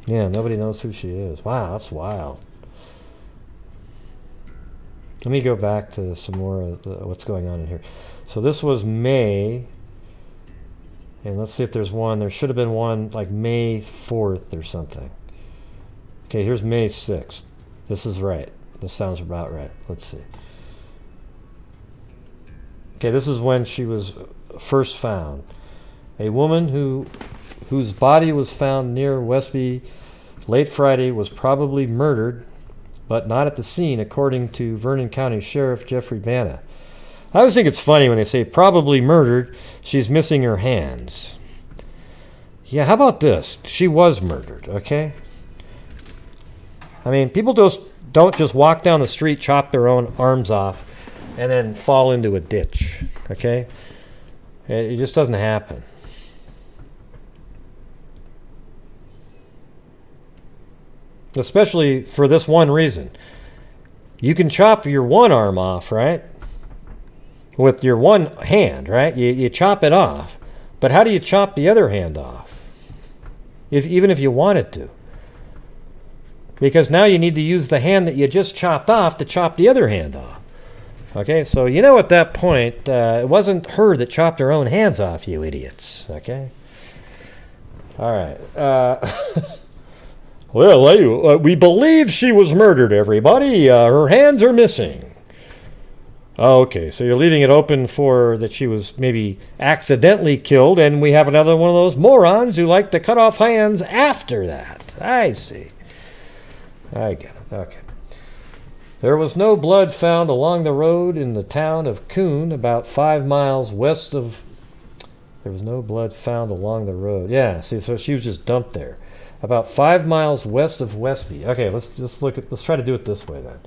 Yeah, nobody knows who she is. Wow, that's wild. Let me go back to some more of what's going on in here. So this was May, and let's see if there's one. There should have been one like May 4th or something. Okay, here's May 6th. This is right. This sounds about right. Let's see. Okay, this is when she was first found. A woman whose body was found near Westby late Friday was probably murdered, but not at the scene, according to Vernon County Sheriff Jeffrey Bana. I always think it's funny when they say probably murdered, she's missing her hands. Yeah, how about this? She was murdered, okay? I mean, people don't just walk down the street, chop their own arms off, and then fall into a ditch, okay? It just doesn't happen. Especially for this one reason. You can chop your one arm off, right? With your one hand, right? You chop it off. But how do you chop the other hand off? Even if you wanted to. Because now you need to use the hand that you just chopped off to chop the other hand off. Okay, so you know at that point, it wasn't her that chopped her own hands off, you idiots. Okay? All right. Well, we believe she was murdered, everybody. Her hands are missing. Okay, so you're leaving it open for that she was maybe accidentally killed, and we have another one of those morons who like to cut off hands after that. I see. I get it. Okay. There was no blood found along the road in the town of Coon, about 5 miles west of... There was no blood found along the road. Yeah, see, so she was just dumped there. About 5 miles west of Westby. Okay, let's try to do it this way then.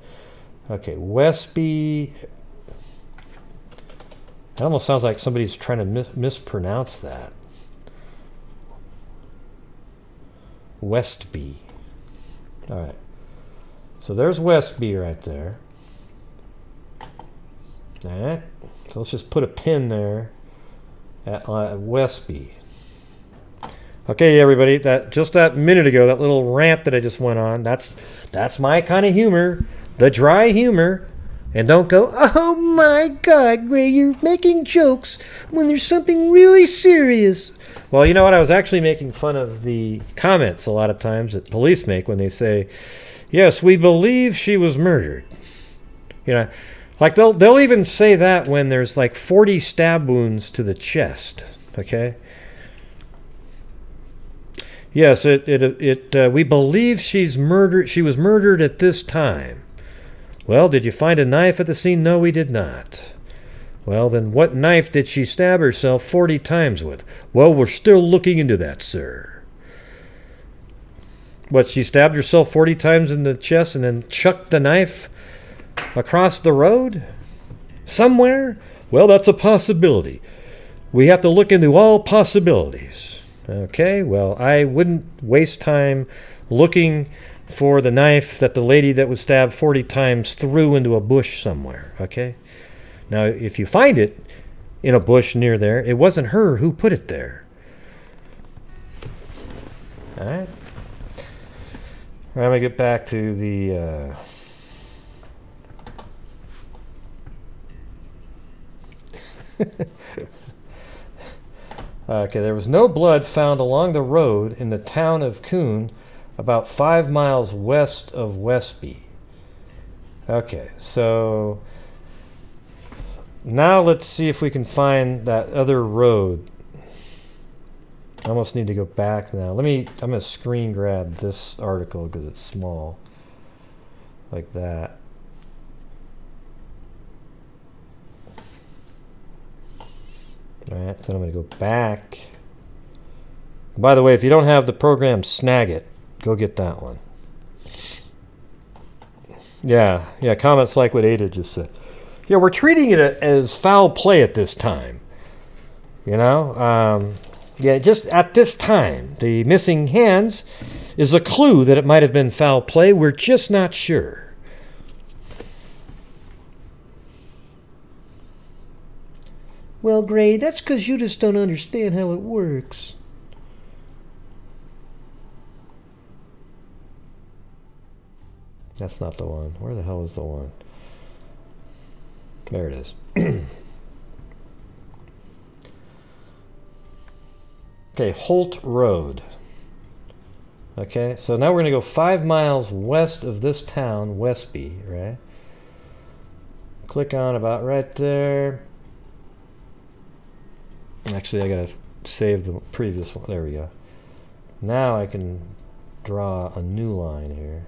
Okay, Westby. It almost sounds like somebody's trying to mispronounce that. Westby. All right. So there's Westby right there. All right. So let's just put a pin there at Westby. Okay, everybody, that minute ago, that little rant that I just went on, that's my kind of humor, the dry humor. And don't go, oh my God, Gray, you're making jokes when there's something really serious. Well, you know what? I was actually making fun of the comments a lot of times that police make when they say, yes, we believe she was murdered. You know, like they'll even say that when there's like 40 stab wounds to the chest, okay? Yes, we believe she was murdered at this time. Well, did you find a knife at the scene? No, we did not. Well, then what knife did she stab herself 40 times with? Well, we're still looking into that, sir. What, she stabbed herself 40 times in the chest and then chucked the knife across the road? Somewhere? Well, that's a possibility. We have to look into all possibilities. Okay, well, I wouldn't waste time looking for the knife that the lady that was stabbed 40 times threw into a bush somewhere, okay? Now, if you find it in a bush near there, it wasn't her who put it there. All right. I'm going to get back to the... Okay, there was no blood found along the road in the town of Coon, about 5 miles west of Westby. Okay, so now let's see if we can find that other road. I almost need to go back now. I'm going to screen grab this article because it's small. Like that. Alright, then I'm going to go back. By the way, if you don't have the program Snagit, go get that one. Yeah, comments like what Ada just said. Yeah, we're treating it as foul play at this time. You know? Yeah, just at this time. The missing hands is a clue that it might have been foul play. We're just not sure. Well, Gray, that's because you just don't understand how it works. That's not the one. Where the hell is the one? There it is. Okay, Holt Road. Okay, so now we're going to go 5 miles west of this town, Westby, right? Click on about right there. Actually, I got to save the previous one. There we go. Now I can draw a new line here.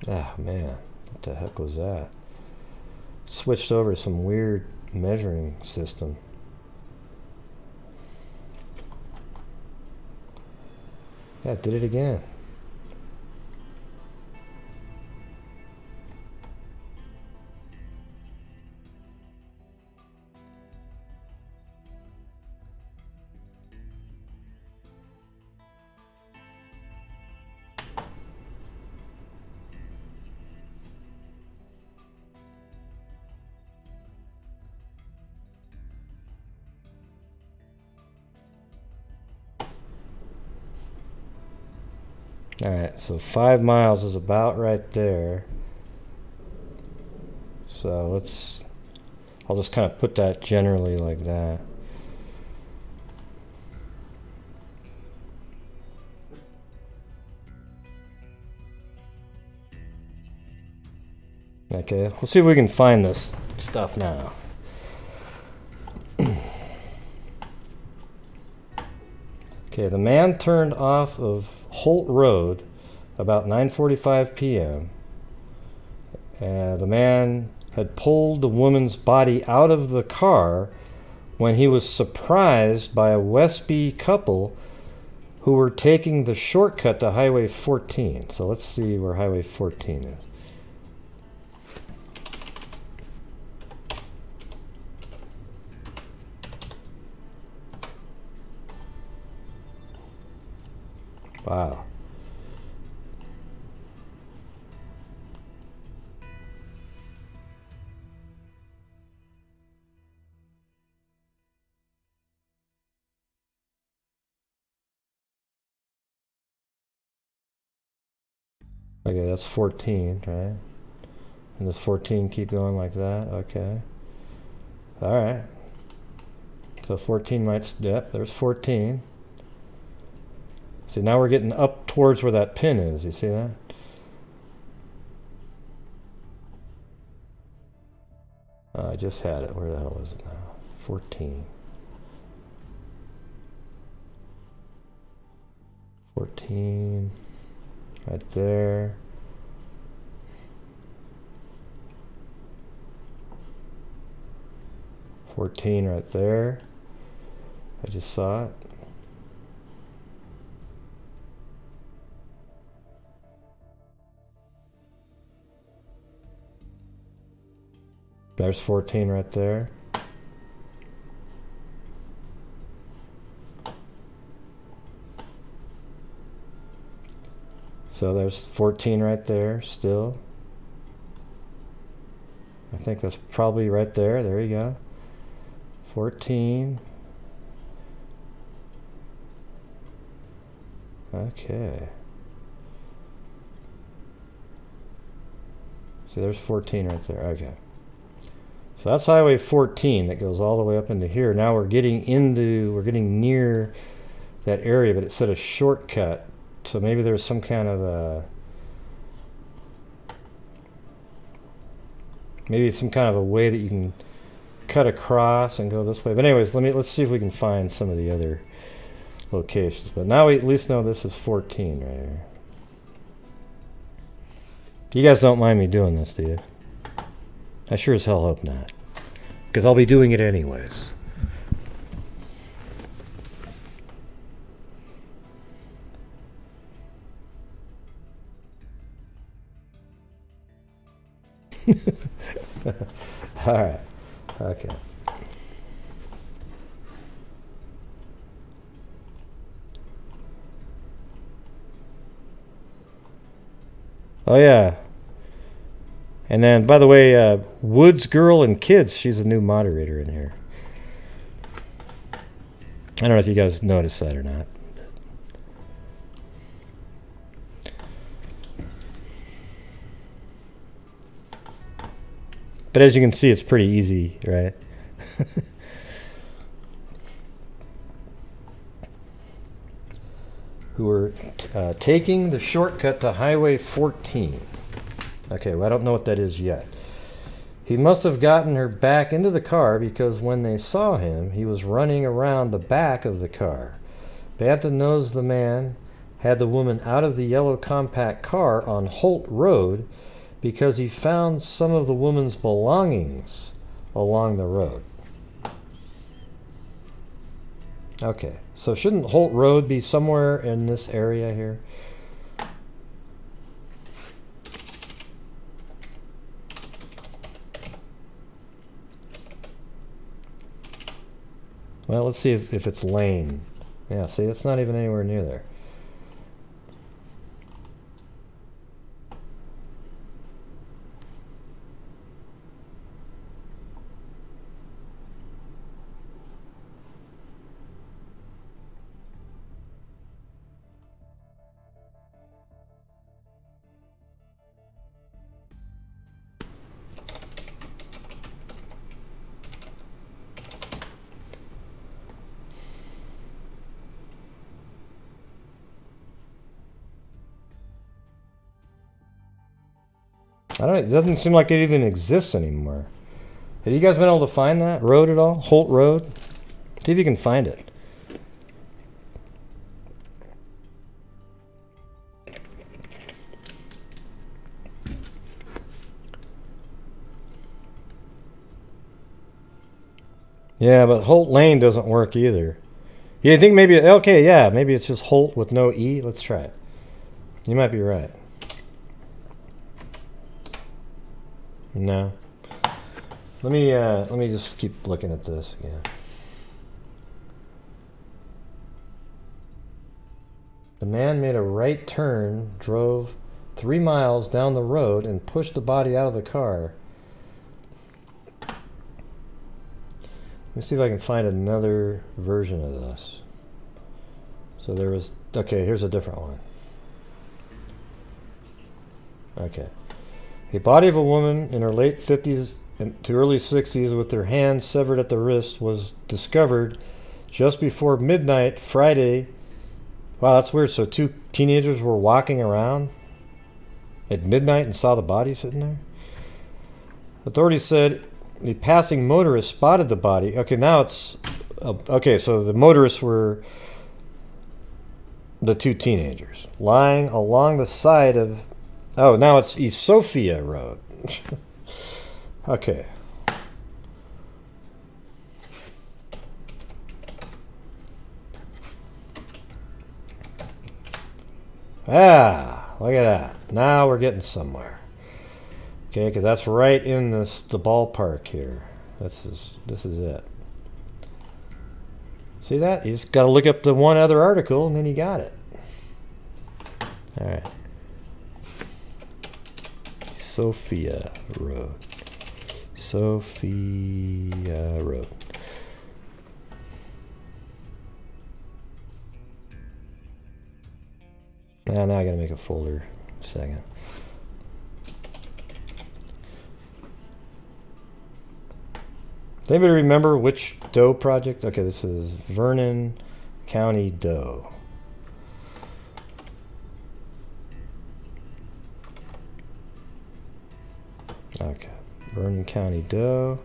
Ah, man. What the heck was that? Switched over to some weird measuring system. Yeah, it did it again. Alright, so 5 miles is about right there. So I'll just kind of put that generally like that. Okay, let's see if we can find this stuff now. Okay, the man turned off of Holt Road about 9:45 p.m. The man had pulled the woman's body out of the car when he was surprised by a Westby couple who were taking the shortcut to Highway 14. So let's see where Highway 14 is. Wow. Okay, that's 14, right? And does 14 keep going like that? Okay. Alright. So 14 might, yep, there's 14. See, now we're getting up towards where that pin is. You see that? I just had it. Where the hell is it now? 14. 14. Right there. $14 right there. I just saw it. There's 14 right there. So there's 14 right there still. I think that's probably right there. There you go. 14. Okay. See, there's 14 right there. Okay. So that's Highway 14 that goes all the way up into here. Now we're getting near that area, but it said a shortcut. So maybe there's some kind of a, maybe it's some kind of a way that you can cut across and go this way. But anyways, let's see if we can find some of the other locations. But now we at least know this is 14 right here. You guys don't mind me doing this, do you? I sure as hell hope not. Because I'll be doing it anyways. Alright. Okay. Oh yeah. And then, by the way, Woods Girl and Kids, she's a new moderator in here. I don't know if you guys noticed that or not. But as you can see, it's pretty easy, right? Who are taking the shortcut to Highway 14. Okay, well, I don't know what that is yet. He must have gotten her back into the car because when they saw him, he was running around the back of the car. Banton knows the man had the woman out of the yellow compact car on Holt Road because he found some of the woman's belongings along the road. Okay, so shouldn't Holt Road be somewhere in this area here? Well, let's see if it's Lane. Yeah, see, it's not even anywhere near there. I don't know, it doesn't seem like it even exists anymore. Have you guys been able to find that road at all? Holt Road? See if you can find it. Yeah, but Holt Lane doesn't work either. You think maybe, okay, yeah, maybe it's just Holt with no E. Let's try it. You might be right. No. Let me just keep looking at this again. The man made a right turn, drove 3 miles down the road, and pushed the body out of the car. Let me see if I can find another version of this. So there was, okay, here's a different one. Okay. A body of a woman in her late 50s to early 60s with her hands severed at the wrist was discovered just before midnight Friday. Wow, that's weird. So 2 teenagers were walking around at midnight and saw the body sitting there? Authorities said the passing motorist spotted the body. Okay, now it's... okay, so the motorists were the 2 teenagers lying along the side of... Oh, now it's East Sophia Road. Okay. Ah, look at that. Now we're getting somewhere. Okay, because that's right in the ballpark here. This is it. See that? You just got to look up the one other article and then you got it. All right. Sophia Road. Sophia Road. Now I gotta make a folder. Second. Does anybody remember which Doe project? Okay, this is Vernon County Doe. Okay, Vernon County Doe.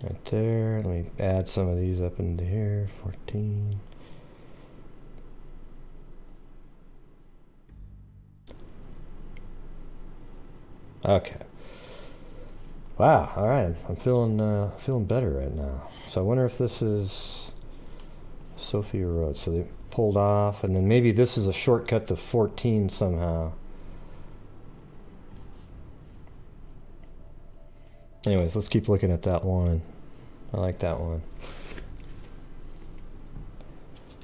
Right there. Let me add some of these up into here. 14. Okay. Wow. All right. I'm feeling better right now. So I wonder if this is Sophia Road. So they pulled off, and then maybe this is a shortcut to 14 somehow. Anyways, let's keep looking at that one. I like that one.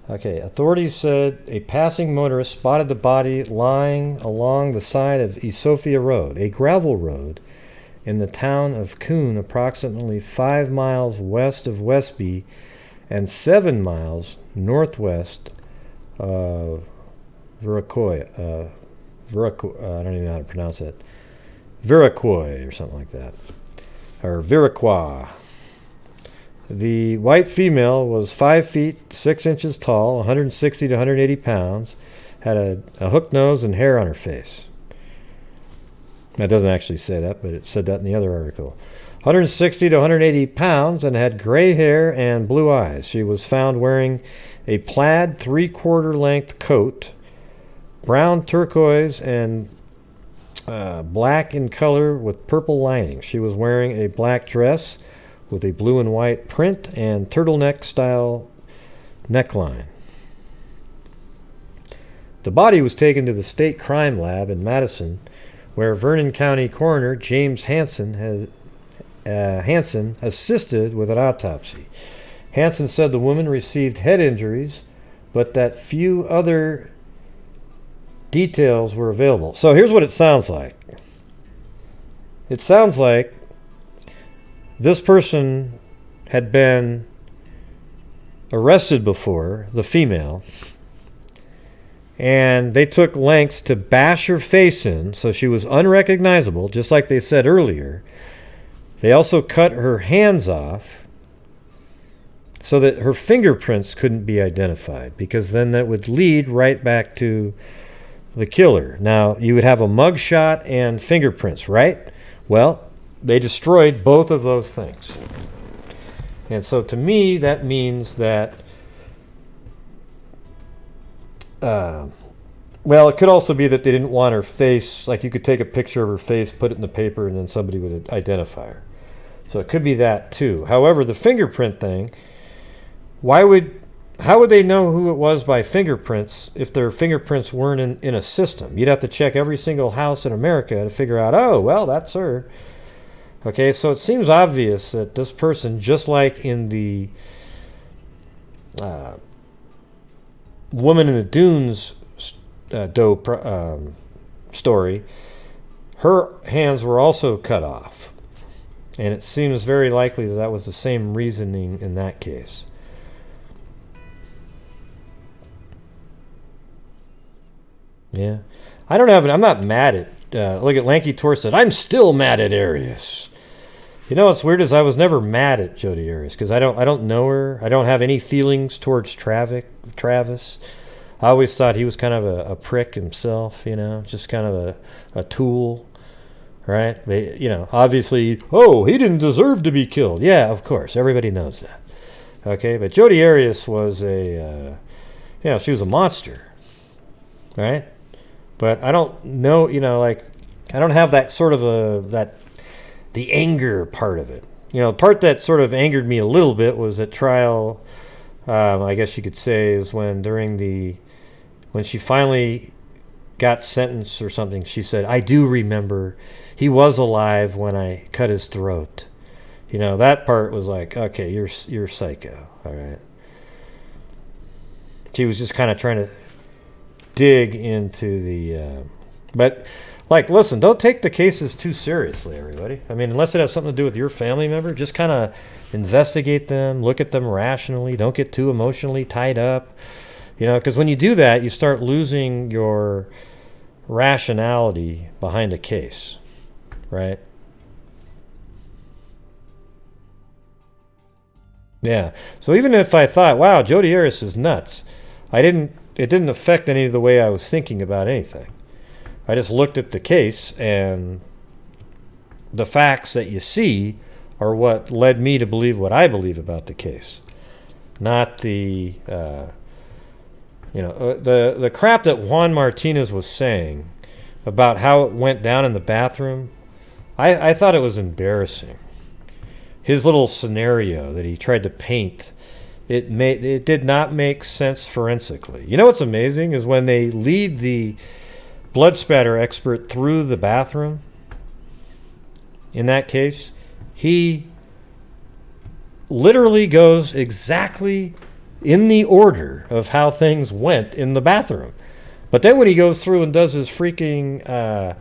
Okay, authorities said a passing motorist spotted the body lying along the side of Sophia Road, a gravel road in the town of Coon, approximately 5 miles west of Westby and 7 miles northwest of Viracoy. I don't even know how to pronounce it. Viracoy or something like that. Or Viracoy. The white female was 5 feet 6 inches tall, 160 to 180 pounds, had a hooked nose and hair on her face. That doesn't actually say that, but it said that in the other article. 160 to 180 pounds and had gray hair and blue eyes. She was found wearing a plaid 3/4 length coat, brown turquoise and black in color with purple lining. She was wearing a black dress with a blue and white print and turtleneck style neckline. The body was taken to the state crime lab in Madison, where Vernon County Coroner James Hansen assisted with an autopsy. Hansen said the woman received head injuries, but that few other details were available. So here's what it sounds like. It sounds like this person had been arrested before, the female, and they took lengths to bash her face in so she was unrecognizable, just like they said earlier. They also cut her hands off so that her fingerprints couldn't be identified, because then that would lead right back to the killer. Now, you would have a mugshot and fingerprints, right? Well, they destroyed both of those things. And so to me, that means that, well, it could also be that they didn't want her face, like you could take a picture of her face, put it in the paper, and then somebody would identify her. So it could be that too. However, the fingerprint thing, how would they know who it was by fingerprints if their fingerprints weren't in a system? You'd have to check every single house in America to figure out, oh, well, that's her. Okay, so it seems obvious that this person, just like in the Woman in the Dunes Doe story, her hands were also cut off. And it seems very likely that that was the same reasoning in that case. Yeah. I'm not mad at, look at Lanky Tor said, I'm still mad at Arias. You know what's weird is I was never mad at Jodi Arias because I don't know her. I don't have any feelings towards Travis. I always thought he was kind of a prick himself, just kind of a tool, right? But, obviously, he didn't deserve to be killed. Yeah, of course. Everybody knows that. Okay, but Jodi Arias was she was a monster, right? But I don't know, I don't have that sort of the anger part of it. The part that sort of angered me a little bit was at trial, I guess you could say, is when she finally got sentenced or something, she said, I do remember he was alive when I cut his throat. That part was like, okay, you're psycho, all right. She was just kind of trying to dig into But, like, listen, don't take the cases too seriously, everybody. I mean, unless it has something to do with your family member, just kind of investigate them, look at them rationally. Don't get too emotionally tied up. You know, because when you do that, you start losing your rationality behind a case, right? Yeah. So even if I thought, wow, Jodi Arias is nuts, it didn't affect any of the way I was thinking about anything. I just looked at the case, and the facts that you see are what led me to believe what I believe about the case, not the the crap that Juan Martinez was saying about how it went down in the bathroom. I thought it was embarrassing. His little scenario that he tried to paint, it did not make sense forensically. You know what's amazing is when they lead the blood spatter expert through the bathroom, in that case, he literally goes exactly in the order of how things went in the bathroom. But then when he goes through and does his freaking,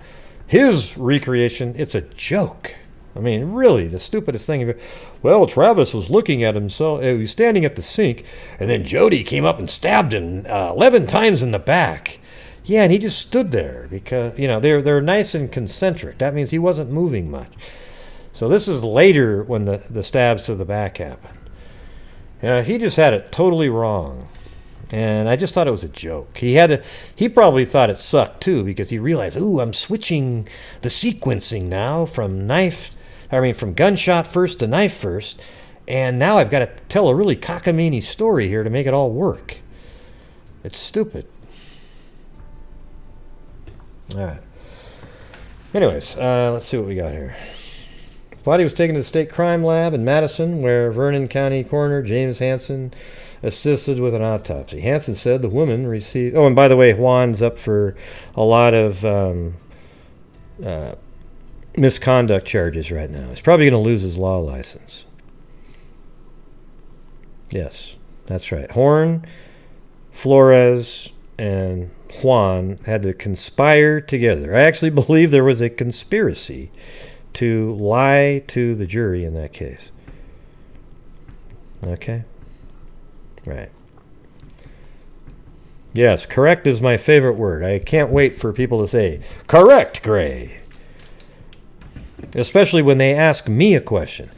his recreation, it's a joke. I mean, really, the stupidest thing. Well, Travis was looking at himself. He was standing at the sink, and then Jodi came up and stabbed him 11 times in the back. Yeah, and he just stood there because, you know, they're nice and concentric. That means he wasn't moving much. So this is later when the stabs to the back happened. You know, he just had it totally wrong. And I just thought it was a joke. He probably thought it sucked too, because he realized, ooh, I'm switching the sequencing now from gunshot first to knife first. And now I've got to tell a really cockamamie story here to make it all work. It's stupid. All right. Anyways, let's see what we got here. Body was taken to the state crime lab in Madison, where Vernon County Coroner James Hansen assisted with an autopsy. Hansen said the woman received... Oh, and by the way, Juan's up for a lot of misconduct charges right now. He's probably going to lose his law license. Yes, that's right. Horn, Flores, and Juan had to conspire together. I actually believe there was a conspiracy to lie to the jury in that case. Okay? Right. Yes, correct is my favorite word. I can't wait for people to say, correct, Gray. Especially when they ask me a question.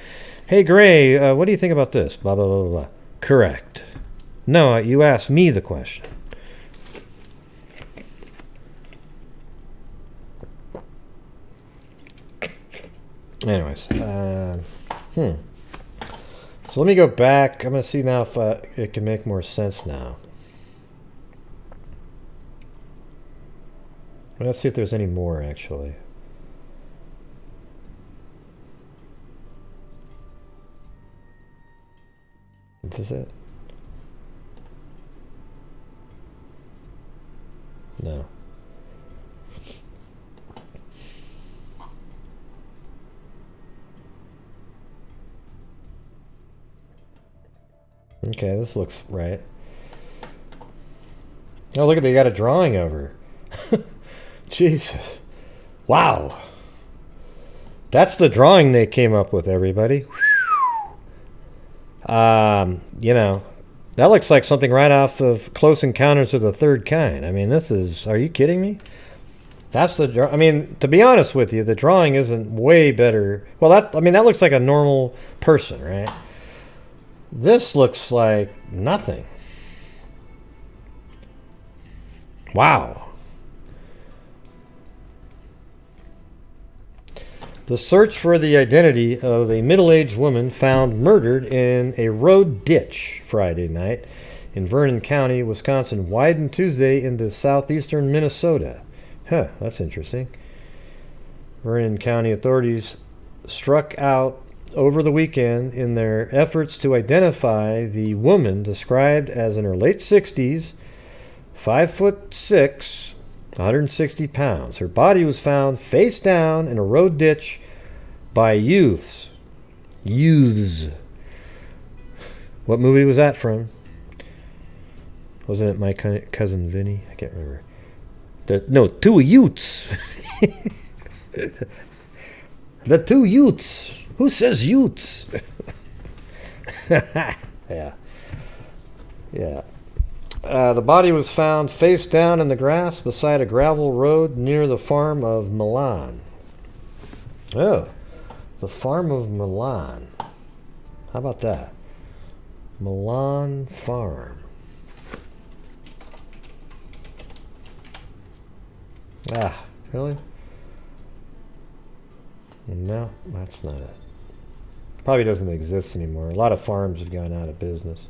Hey, Gray, what do you think about this? Blah, blah, blah, blah, blah. Correct. No, you asked me the question. Anyways, so let me go back. I'm going to see now if it can make more sense now. Let's see if there's any more, actually. This is it? No. Okay, this looks right. Oh, look at, they got a drawing of her. Jesus. Wow. That's the drawing they came up with, everybody. You know, that looks like something right off of Close Encounters of the Third Kind. I mean, this is, are you kidding me? That's the, I mean, to be honest with you, the drawing isn't way better. Well, that looks like a normal person, right? This looks like nothing. Wow. The search for the identity of a middle-aged woman found murdered in a road ditch Friday night in Vernon County, Wisconsin, widened Tuesday into southeastern Minnesota. Huh, that's interesting. Vernon County authorities struck out over the weekend in their efforts to identify the woman described as in her late 60s, 5'6", 160 pounds. Her body was found face down in a road ditch by youths. What movie was that from? Wasn't it My Cousin Vinny? I can't remember. No, 2 Utes. The 2 Utes. Who says Utes? Yeah. Yeah. The body was found face down in the grass beside a gravel road near the farm of Milan. Oh, the farm of Milan. How about that? Milan Farm. Ah, really? No, that's not it. Probably doesn't exist anymore. A lot of farms have gone out of business.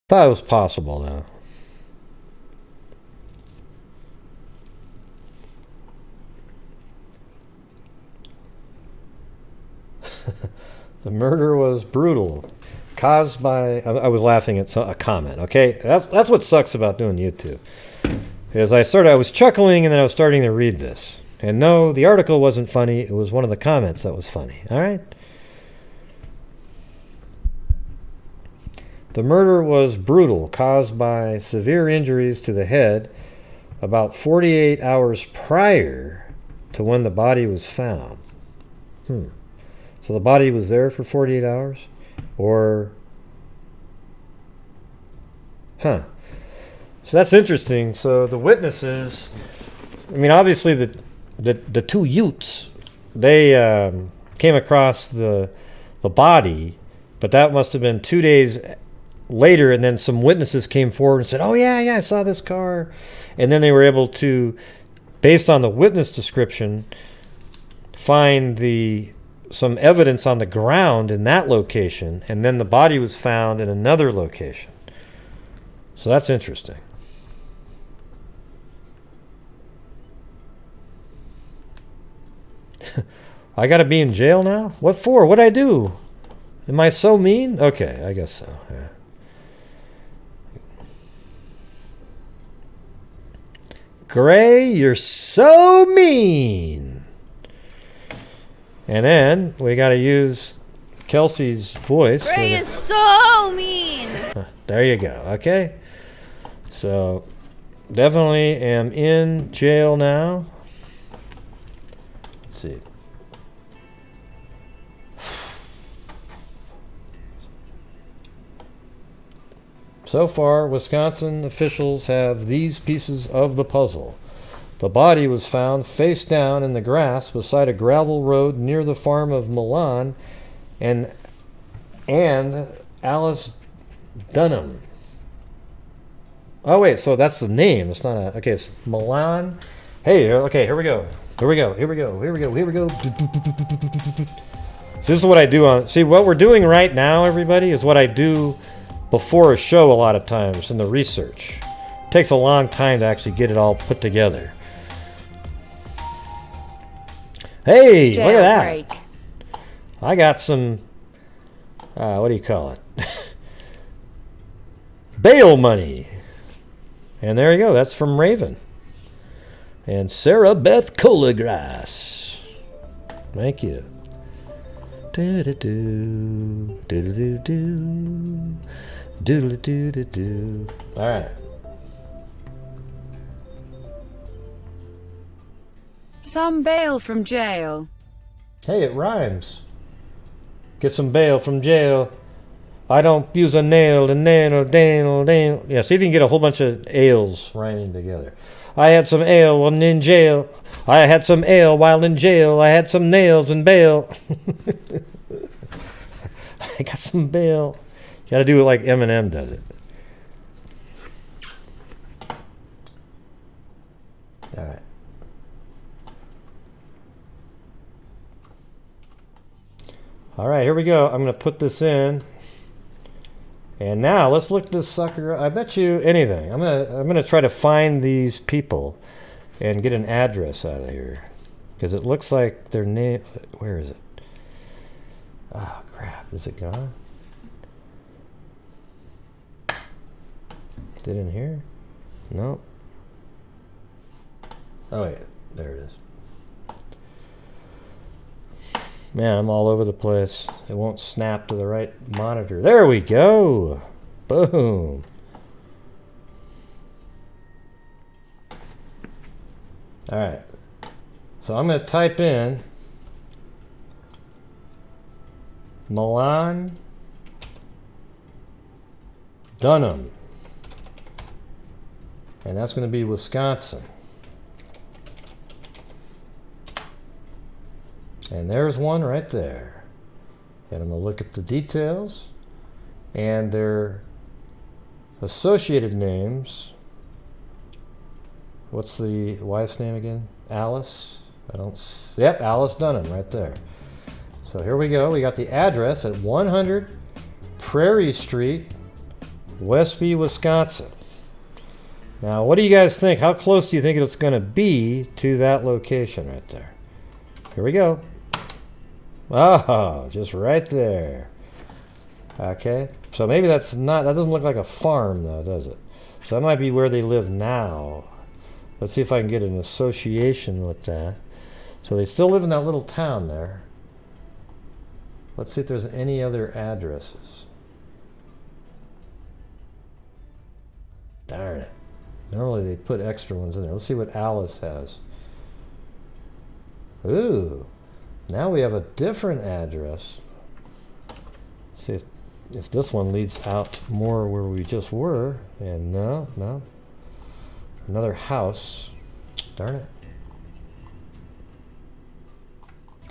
Thought it was possible, though. The murder was brutal, caused by... I was laughing at a comment, okay? That's what sucks about doing YouTube. Is I was chuckling, and then I was starting to read this. And no, the article wasn't funny. It was one of the comments that was funny, all right? The murder was brutal, caused by severe injuries to the head about 48 hours prior to when the body was found. So the body was there for 48 hours? Or... So that's interesting. So the witnesses... I mean, obviously the 2 Utes, they came across the body, but that must have been 2 days later, and then some witnesses came forward and said, oh, yeah, I saw this car. And then they were able to, based on the witness description, find some evidence on the ground in that location, and then the body was found in another location. So that's interesting. I gotta be in jail now? What for? What'd I do? Am I so mean? Okay, I guess so. Yeah. Gray, you're so mean. And then we got to use Kelsey's voice. Gray is so mean. There you go. Okay. So definitely am in jail now. Let's see. So far, Wisconsin officials have these pieces of the puzzle. The body was found face down in the grass beside a gravel road near the farm of Milan and Alice Dunham. Oh, wait, so that's the name. It's not a... Okay, it's Milan. Hey, okay, here we go. Here we go. So this is what I do on... See, what we're doing right now, everybody, is what I do before a show a lot of times in the research. It takes a long time to actually get it all put together. Hey, look at that. I got some, what do you call it? Bail money. And there you go. That's from Raven. And Sarah Beth Colagrass. Thank you. Do-do-do, do-do-do-do, doodle-do-do-do. All right. Some bail from jail. Hey, it rhymes. Get some bail from jail. I don't use a nail, the nail, nail, nail. Yeah, see if you can get a whole bunch of ales rhyming together. I had some ale while in jail. I had some ale while in jail. I had some nails and bail. I got some bail. You gotta do it like Eminem does it. All right. All right, here we go. I'm gonna put this in. And now let's look this sucker. I bet you anything. I'm gonna try to find these people and get an address out of here, because it looks like their name. Where is it? Oh crap! Is it gone? Is it in here? Nope. Oh wait, there it is. Man, I'm all over the place. It won't snap to the right monitor. There we go. Boom. All right. So I'm going to type in Milan Dunham. And that's going to be Wisconsin. And there's one right there. And I'm going to look at the details and their associated names. What's the wife's name again? Alice? Yep, Alice Dunham right there. So here we go. We got the address at 100 Prairie Street, Westby, Wisconsin. Now, what do you guys think? How close do you think it's going to be to that location right there? Here we go. Oh, just right there. Okay, so maybe that's not, that doesn't look like a farm though, does it? So that might be where they live now. Let's see if I can get an association with that. So they still live in that little town there. Let's see if there's any other addresses. Darn it. Normally they put extra ones in there. Let's see what Alice has. Ooh. Now we have a different address. See if this one leads out more where we just were. And no. Another house. Darn it.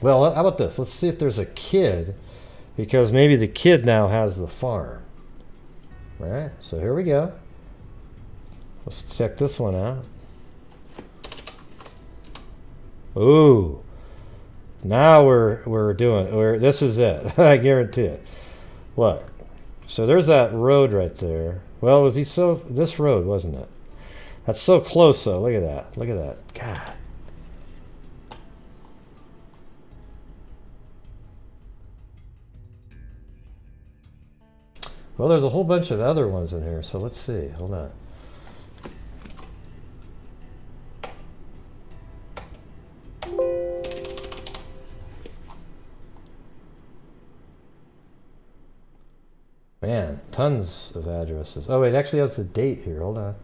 Well, how about this? Let's see if there's a kid, because maybe the kid now has the farm. All right, so here we go. Let's check this one out. Ooh. Now we're doing, this is it. I guarantee it. Look. So there's that road right there. Well, this road, wasn't it? That's so close though. Look at that. Look at that. God. Well, there's a whole bunch of other ones in here, so let's see. Hold on. Man, tons of addresses. Oh, it actually has the date here. Hold on.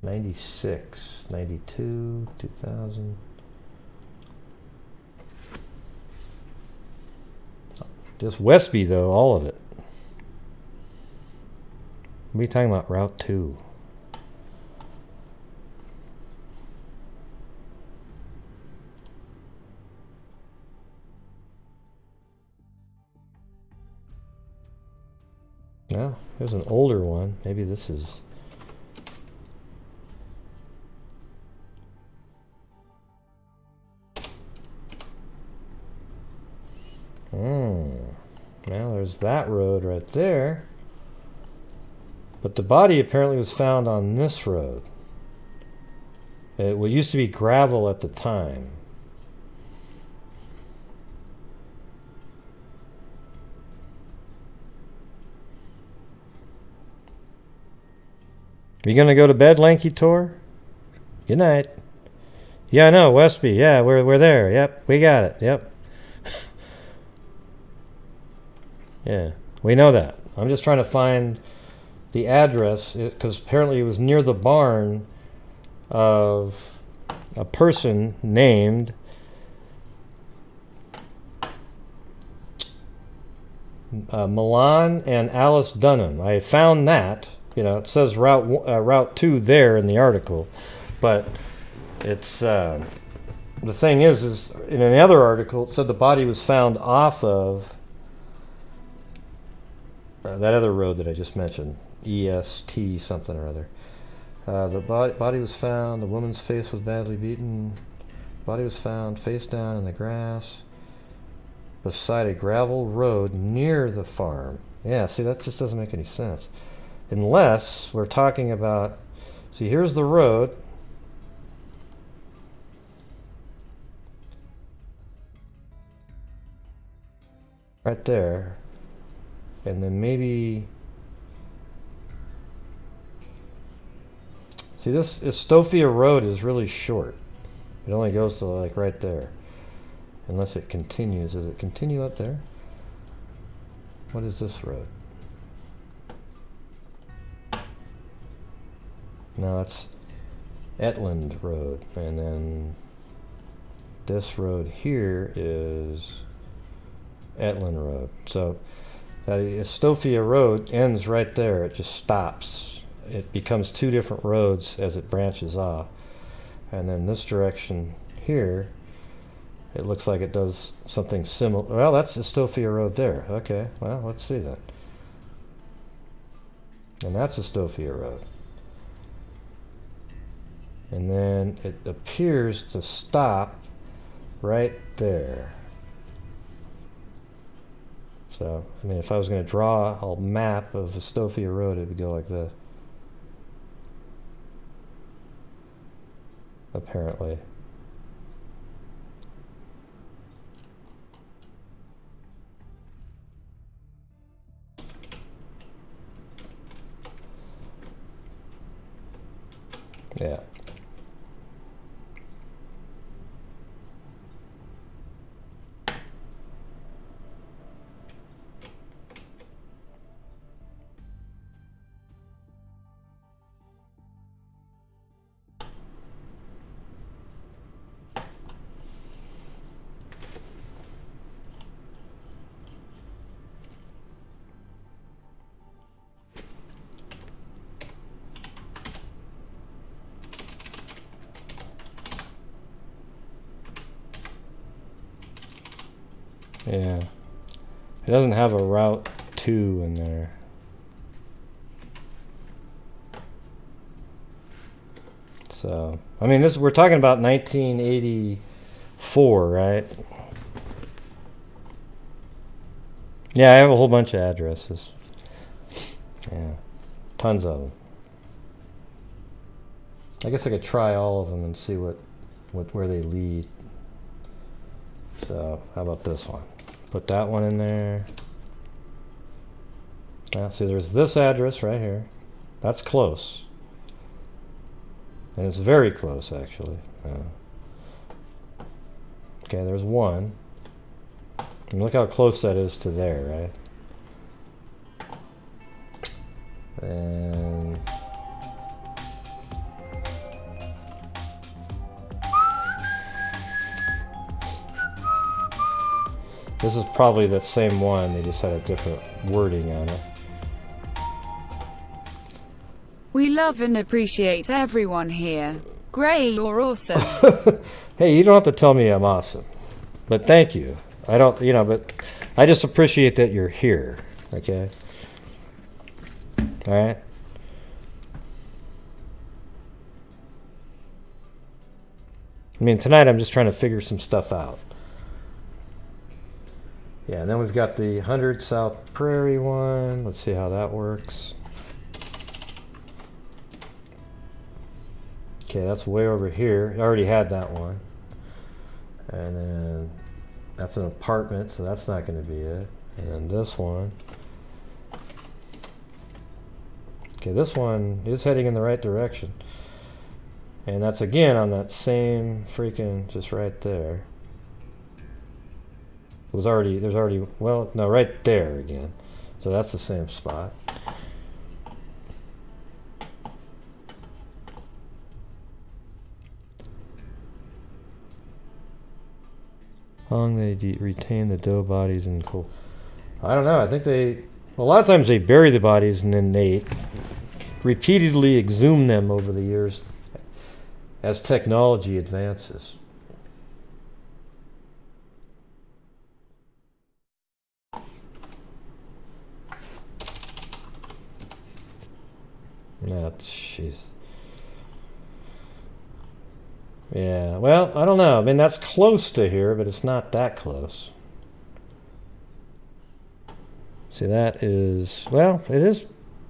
'96, '92, 2000. Just Westby, though, all of it. We're talking about Route 2. Well, here's an older one. Maybe this is... Well, there's that road right there. But the body apparently was found on this road. It used to be gravel at the time. You gonna go to bed, Lanky Tor? Good night. Yeah, I know, Westby. Yeah, we're there. Yep, we got it. Yep. Yeah, we know that. I'm just trying to find the address, because apparently it was near the barn of a person named Milan and Alice Dunham. I found that. You know, it says Route 2 there in the article, but it's the thing is in another article it said the body was found off of that other road that I just mentioned, EST something or other. The body was found. The woman's face was badly beaten. Body was found face down in the grass beside a gravel road near the farm. Yeah, see, that just doesn't make any sense. Unless we're talking about, see, here's the road. Right there. And then maybe See, this Estofia Road is really short. It only goes to like right there. Unless it continues. Does it continue up there? What is this road? No, that's Etland Road. And then this road here is Etland Road. So that Estofia Road ends right there. It just stops. It becomes two different roads as it branches off. And then this direction here, it looks like it does something similar. Well, that's Estofia Road there. Okay, well, let's see then. And that's Estofia Road. And then it appears to stop right there. So, I mean, if I was going to draw a map of Estofia Road, it would go like this. Apparently. Yeah. Yeah. It doesn't have a Route 2 in there. So, I mean, we're talking about 1984, right? Yeah, I have a whole bunch of addresses. Yeah. Tons of them. I guess I could try all of them and see where they lead. So, how about this one? Put that one in there. Now, see, there's this address right here. That's close. And it's very close, actually. Okay, there's one. And look how close that is to there, right? And this is probably the same one. They just had a different wording on it. We love and appreciate everyone here. Gray, you're awesome. Hey, you don't have to tell me I'm awesome. But thank you. I don't, but I just appreciate that you're here. Okay? All right? I mean, tonight I'm just trying to figure some stuff out. Yeah, and then we've got the 100 South Prairie one. Let's see how that works. Okay, that's way over here. I already had that one. And then that's an apartment, so that's not going to be it. And then this one. Okay, this one is heading in the right direction. And that's again on that same freaking, just right there. There's already, well, no, right there again. So that's the same spot. How long they retain the Doe bodies in coal? I don't know. I think a lot of times they bury the bodies and then they repeatedly exhume them over the years as technology advances. No, jeez. Yeah, well, I don't know. I mean, that's close to here, but it's not that close. See, that is, well, it is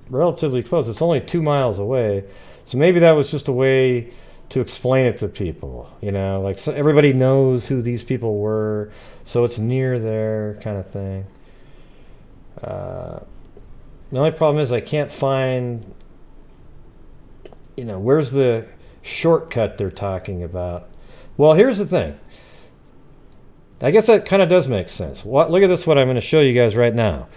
relatively close. It's only 2 miles away. So maybe that was just a way to explain it to people, like so everybody knows who these people were, so it's near there kind of thing. The only problem is I can't find you know, where's the shortcut they're talking about? Well, here's the thing. I guess that kind of does make sense. Look at this, what I'm going to show you guys right now.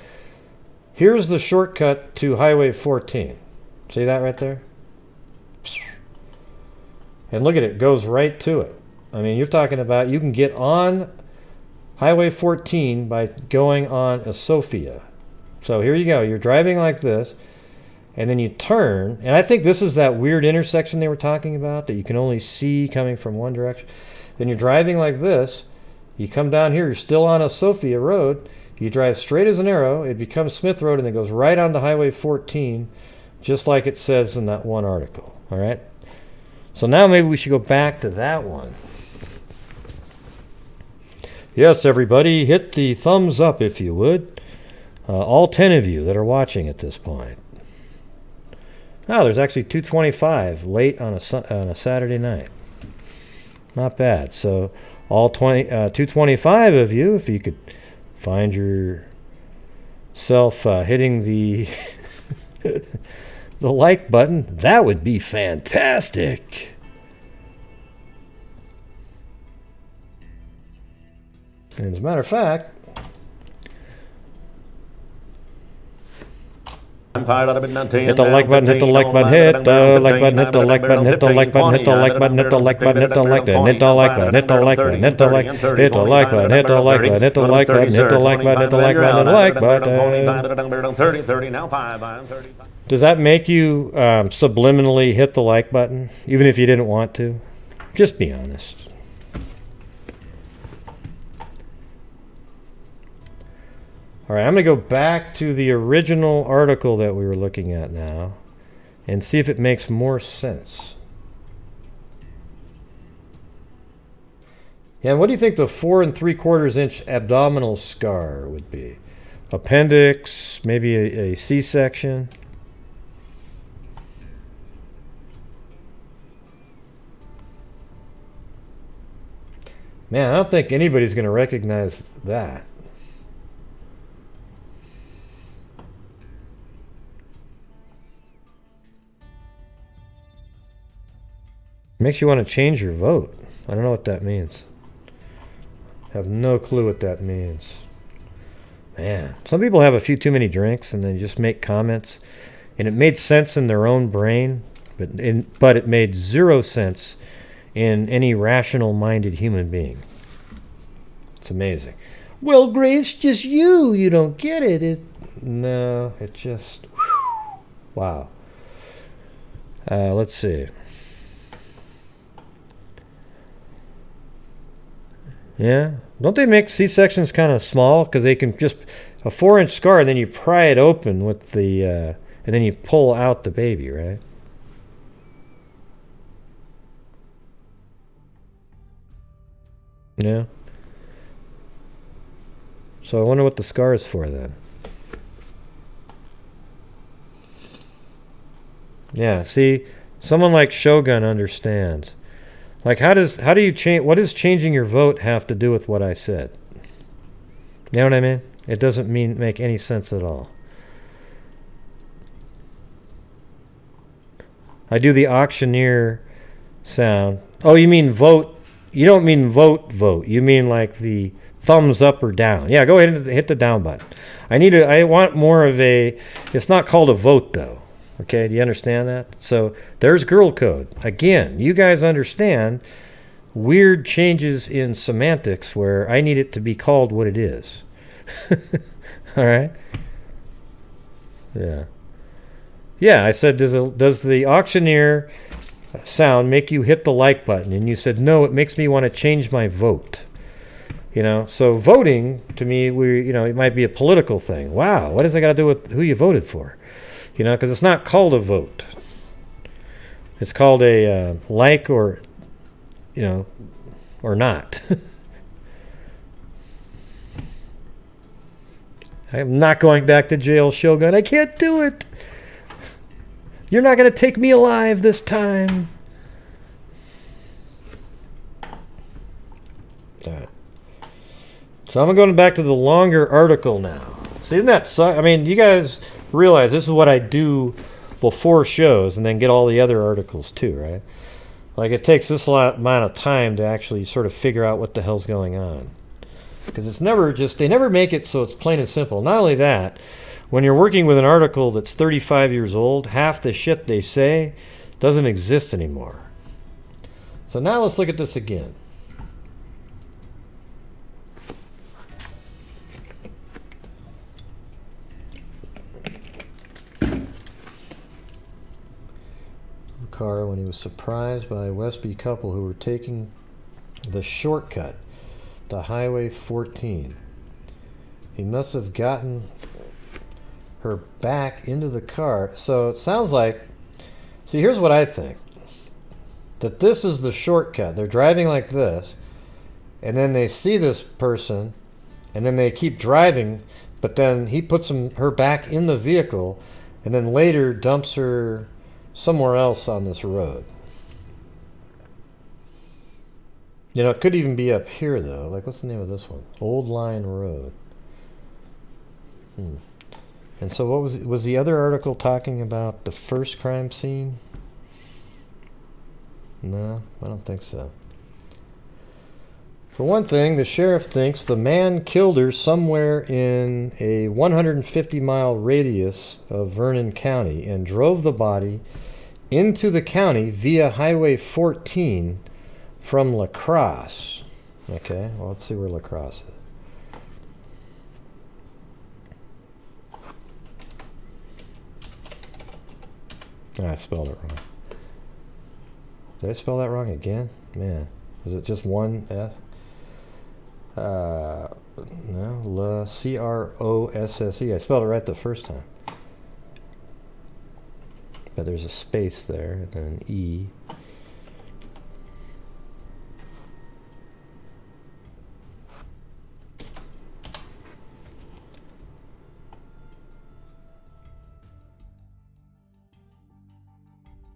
Here's the shortcut to Highway 14. See that right there? And look at it, goes right to it. I mean, you're talking about you can get on Highway 14 by going on a Sophia. So here you go. You're driving like this, and then you turn. And I think this is that weird intersection they were talking about that you can only see coming from one direction. Then you're driving like this. You come down here. You're still on a Sophia Road. You drive straight as an arrow. It becomes Smith Road, and it goes right onto Highway 14, just like it says in that one article. All right? So now maybe we should go back to that one. Yes, everybody, hit the thumbs up if you would. All 10 of you that are watching at this point. Oh, there's actually 225 late on a Saturday night. Not bad. So all 225 of you, if you could find yourself hitting the the like button, that would be fantastic. And as a matter of fact, hit the like button, hit the like button, hit the like button, hit the like button, hit the like button, hit the like button, hit the like button, hit the like button, hit the like button, hit the like button, hit the like button, hit the like button, hit the like button, hit the like button, hit the like button, hit the like button, like button. Does that make you subliminally hit the like button, even if you didn't want to? Just be honest. All right, I'm going to go back to the original article that we were looking at now and see if it makes more sense. Yeah, and what do you think the 4 3/4 inch abdominal scar would be? Appendix, maybe a C-section? Man, I don't think anybody's going to recognize that. Makes you want to change your vote. I don't know what that means. I have no clue what that means. Man, some people have a few too many drinks and they just make comments. And it made sense in their own brain, but it made zero sense in any rational-minded human being. It's amazing. Well, Grace, just you don't get it. No, it just... Whew, wow. Let's see. Yeah. Don't they make C-sections kind of small? Because they can just... A 4-inch scar, and then you pry it open with the... and then you pull out the baby, right? Yeah. So I wonder what the scar is for then. Yeah, see, someone like Shogun understands. Like, how do you change? What does changing your vote have to do with what I said? You know what I mean? It doesn't make any sense at all. I do the auctioneer sound. Oh, you mean vote? You don't mean vote. You mean like the thumbs up or down. Yeah, go ahead and hit the down button. I want more of a... It's not called a vote, though. Okay, do you understand that? So there's girl code. Again, you guys understand weird changes in semantics where I need it to be called what it is. All right? Yeah. Yeah, I said, does the auctioneer sound make you hit the like button? And you said, no, it makes me want to change my vote. You know, so voting, to me, it might be a political thing. Wow, what does that got to do with who you voted for? You know, because it's not called a vote. It's called a like or not. I am not going back to jail, Shogun. I can't do it. You're not going to take me alive this time. All right. So I'm going back to the longer article now. See, isn't that suck? I mean, you guys realize this is what I do well, 4 shows and then get all the other articles too, right? Like it takes this amount of time to actually sort of figure out what the hell's going on. Because it's never just, they never make it so it's plain and simple. Not only that, when you're working with an article that's 35 years old, half the shit they say doesn't exist anymore. So now let's look at this again. Car when he was surprised by a Westby couple who were taking the shortcut to Highway 14. He must have gotten her back into the car. So it sounds like, see, here's what I think. That this is the shortcut. They're driving like this, and then they see this person, and then they keep driving, but then he puts her back in the vehicle, and then later dumps her somewhere else on this road. You know, it could even be up here though. Like, what's the name of this one? Old Line Road. And so what was the other article talking about the first crime scene? No, I don't think so. For one thing, the sheriff thinks the man killed her somewhere in a 150-mile radius of Vernon County and drove the body into the county via Highway 14 from La Crosse. Okay, well, let's see where La Crosse is. I spelled it wrong. Did I spell that wrong again? Man, was it just one F? No, La C-R-O-S-S-E. I spelled it right the first time. But there's a space there and then an E.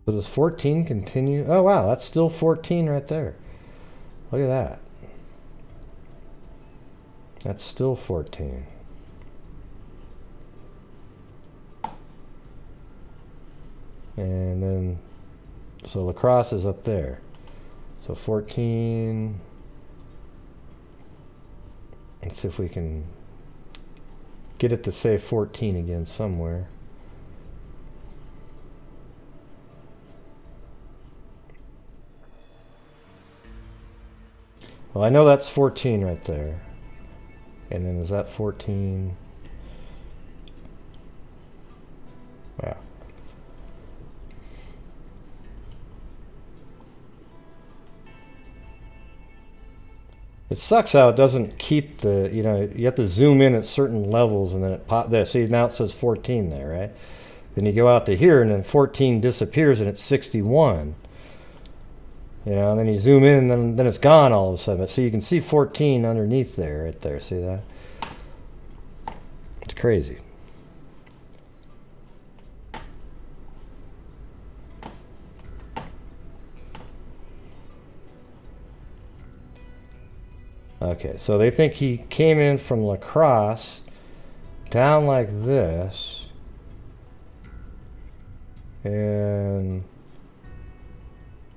So does 14 continue? Oh wow, that's still 14 right there. Look at that. That's still 14. And then, so La Crosse is up there. So 14. Let's see if we can get it to say 14 again somewhere. Well, I know that's 14 right there. And then is that 14? Wow. It sucks how it doesn't keep the, you know, you have to zoom in at certain levels and then it pops there. See, now it says 14 there, right? Then you go out to here and then 14 disappears and it's 61. You know, and then you zoom in and then it's gone all of a sudden. So you can see 14 underneath there, right there. See that? It's crazy. Okay, so they think he came in from La Crosse down like this and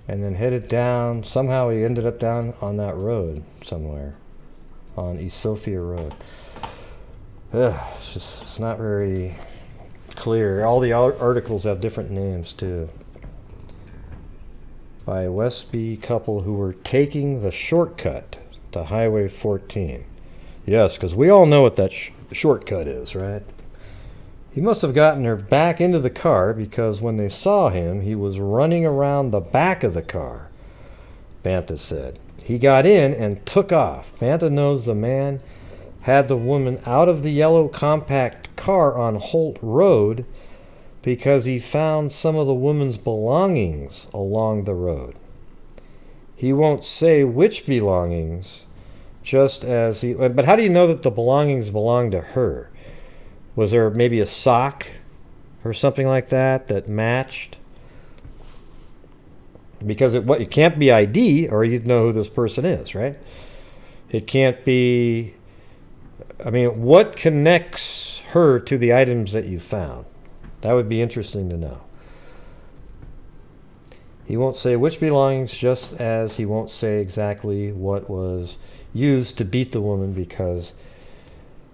then headed down. Somehow he ended up down on that road somewhere on East Sophia Road. It's not very clear. All the articles have different names too. By a Westby couple who were taking the shortcut to Highway 14. Yes, because we all know what that shortcut is, right? He must have gotten her back into the car because when they saw him, he was running around the back of the car, Banta said. He got in and took off. Banta knows the man had the woman out of the yellow compact car on Holt Road because he found some of the woman's belongings along the road. He won't say which belongings, just as he... But how do you know that the belongings belong to her? Was there maybe a sock or something like that that matched? Because it can't be ID or you'd know who this person is, right? It can't be... I mean, what connects her to the items that you found? That would be interesting to know. He won't say which belongings, just as he won't say exactly what was used to beat the woman because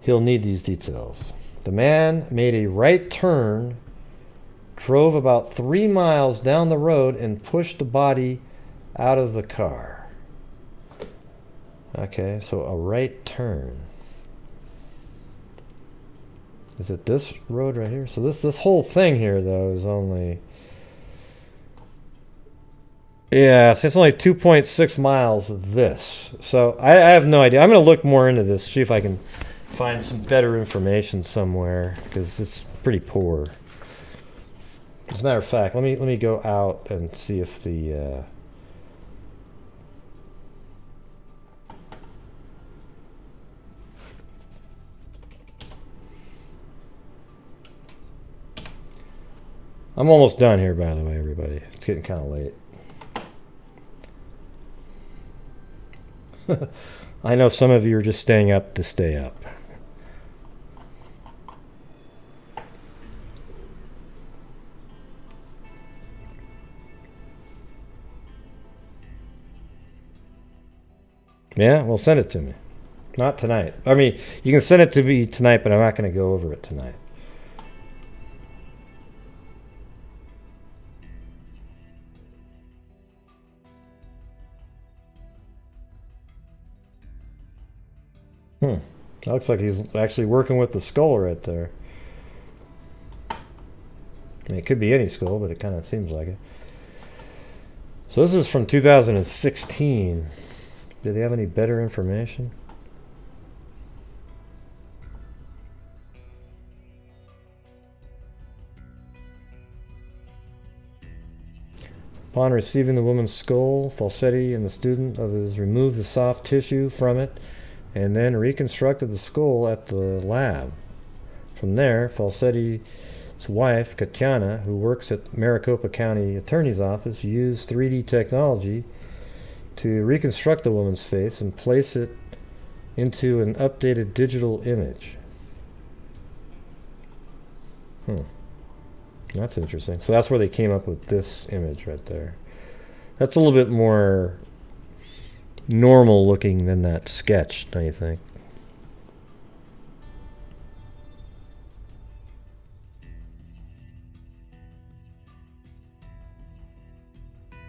he'll need these details. The man made a right turn, drove about 3 miles down the road, and pushed the body out of the car. Okay, so a right turn. Is it this road right here? So this whole thing here, though, is only... Yeah, so it's only 2.6 miles of this. So I have no idea. I'm going to look more into this, see if I can find some better information somewhere, because it's pretty poor. As a matter of fact, let me go out and see if the... I'm almost done here, by the way, everybody. It's getting kind of late. I know some of you are just staying up to stay up. Yeah, well, send it to me. Not tonight. I mean, you can send it to me tonight, but I'm not going to go over it tonight. Looks like he's actually working with the skull right there. I mean, it could be any skull, but it kind of seems like it. So this is from 2016. Do they have any better information? Upon receiving the woman's skull, Falsetti and the student of his removed the soft tissue from it and then reconstructed the skull at the lab. From there, Falsetti's wife, Katyana, who works at Maricopa County Attorney's Office, used 3D technology to reconstruct the woman's face and place it into an updated digital image. That's interesting. So that's where they came up with this image right there. That's a little bit more normal looking than that sketch, don't you think?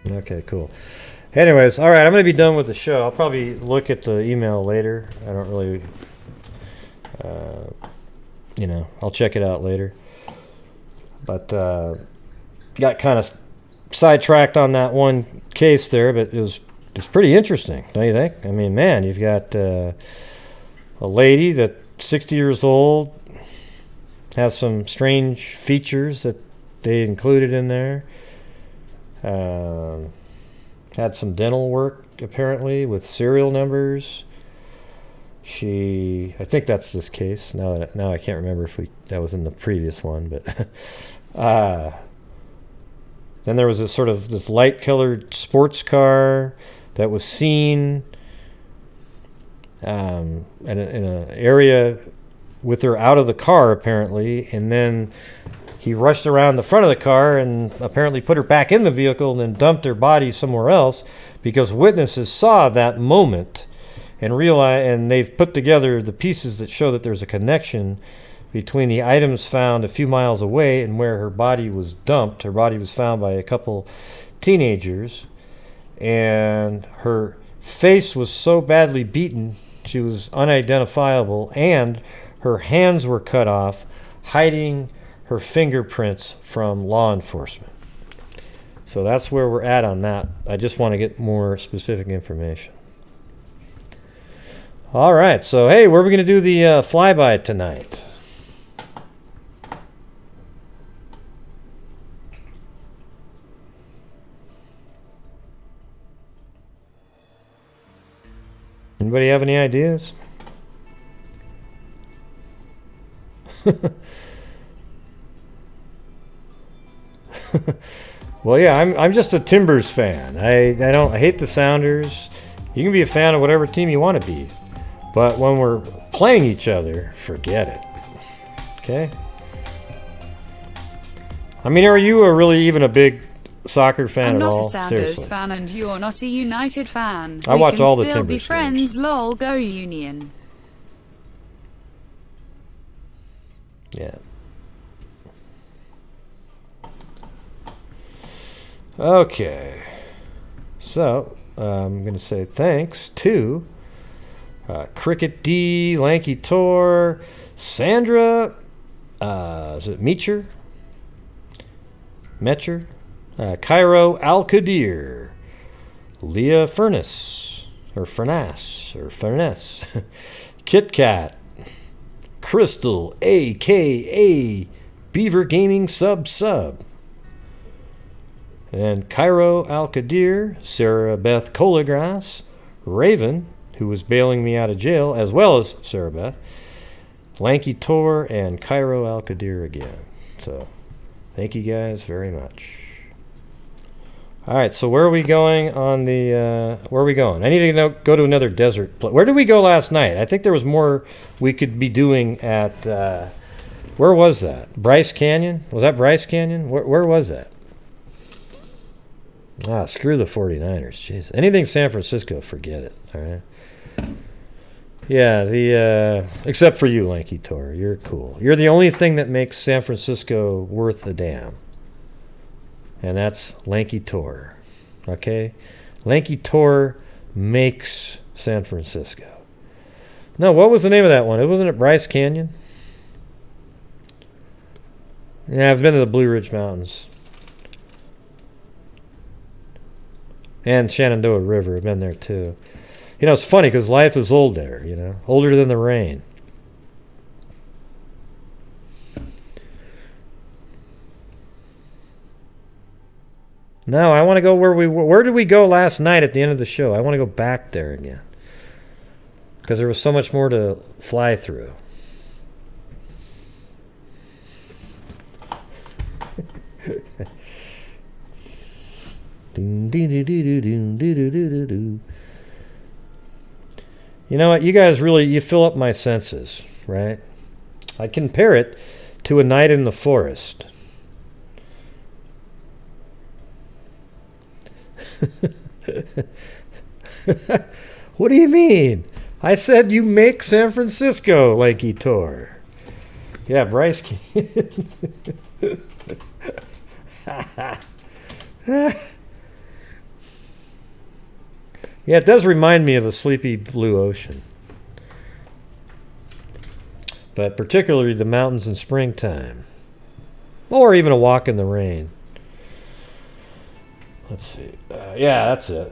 Okay, cool. Anyways, all right, I'm going to be done with the show. I'll probably look at the email later. I don't really, I'll check it out later. But got kind of sidetracked on that one case there, but it's pretty interesting, don't you think? I mean, man, you've got a lady that's 60 years old, has some strange features that they included in there. Had some dental work, apparently, with serial numbers. I think that's this case. Now I can't remember if that was in the previous one, but then there was this light-colored sports car that was seen in an area with her out of the car, apparently, and then he rushed around the front of the car and apparently put her back in the vehicle and then dumped her body somewhere else because witnesses saw that moment and realized, and they've put together the pieces that show that there's a connection between the items found a few miles away and where her body was dumped. Her body was found by a couple teenagers, and her face was so badly beaten she was unidentifiable, and her hands were cut off, hiding her fingerprints from law enforcement. So that's where we're at on that. I just want to get more specific information. All right, so hey, where are we going to do the flyby tonight? Anybody have any ideas? Well, yeah, I'm just a Timbers fan. I hate the Sounders. You can be a fan of whatever team you want to be, but when we're playing each other, forget it. Okay? I mean, are you even a big soccer fan I'm at not all. a Sanders Seriously. fan, and you're not a United fan. I watch all the We can still be Timbers friends. games. Lol, go Union. Yeah. Okay. So, I'm going to say thanks to Cricket D, Lanky Tor, Sandra, is it Meacher? Metcher? Cairo Al-Qadir, Leah Furness, or Furness, Kit Kat, Crystal, a.k.a. Beaver Gaming Sub, and Cairo Al-Qadir, Sarah Beth Colagras, Raven, who was bailing me out of jail, as well as Sarah Beth, Lanky Tor, and Cairo Al-Qadir again. So, thank you guys very much. All right, so where are we going on the, where are we going? I need to go to another desert place. Where did we go last night? I think there was more we could be doing at, where was that? Bryce Canyon? Was that Bryce Canyon? Where was that? Ah, screw the 49ers. Jeez. Anything San Francisco, forget it. All right. Yeah, except for you, Lanky Tor. You're cool. You're the only thing that makes San Francisco worth a damn. And that's Lanky Tor. Okay? Lanky Tor makes San Francisco. No, what was the name of that one? Wasn't it Bryce Canyon? Yeah, I've been to the Blue Ridge Mountains. And Shenandoah River. I've been there too. You know, it's funny because life is old there, you know. Older than the rain. No, I want to go where did we go last night at the end of the show? I want to go back there again. Because there was so much more to fly through. You know what? You guys you fill up my senses, right? I compare it to a night in the forest. What do you mean? I said you make San Francisco, Lanky Tor. Yeah, Bryce. Yeah, it does remind me of a sleepy blue ocean. But particularly the mountains in springtime. Or even a walk in the rain. Let's see. Yeah, that's it.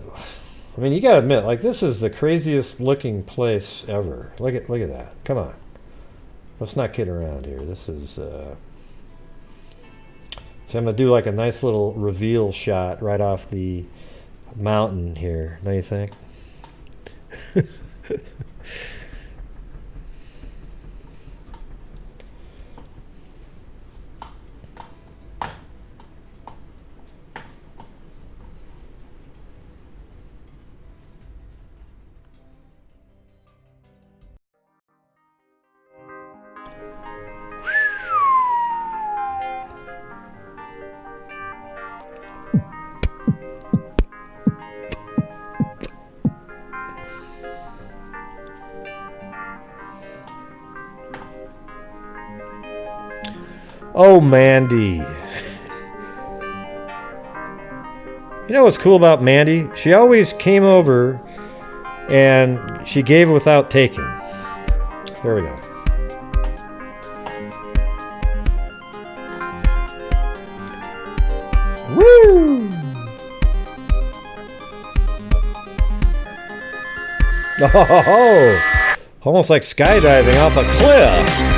I mean, you gotta admit, like, this is the craziest looking place ever. Look at that. Come on. Let's not kid around here. This is... So I'm gonna do like a nice little reveal shot right off the mountain here, don't you think? Oh, Mandy. You know what's cool about Mandy? She always came over and she gave without taking. There we go. Woo! Oh, almost like skydiving off a cliff.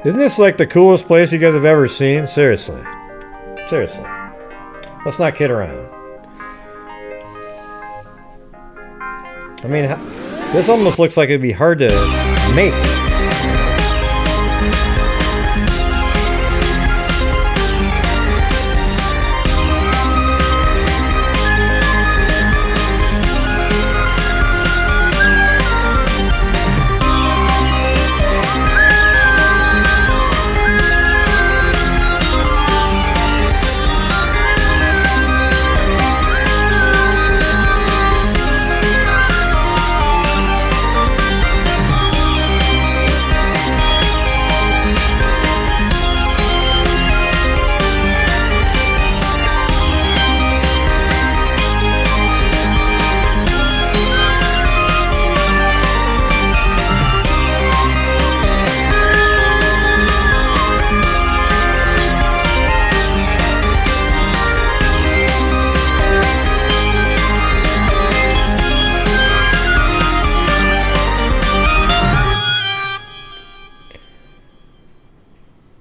Isn't this like the coolest place you guys have ever seen? Seriously. Seriously. Let's not kid around. I mean, this almost looks like it'd be hard to make.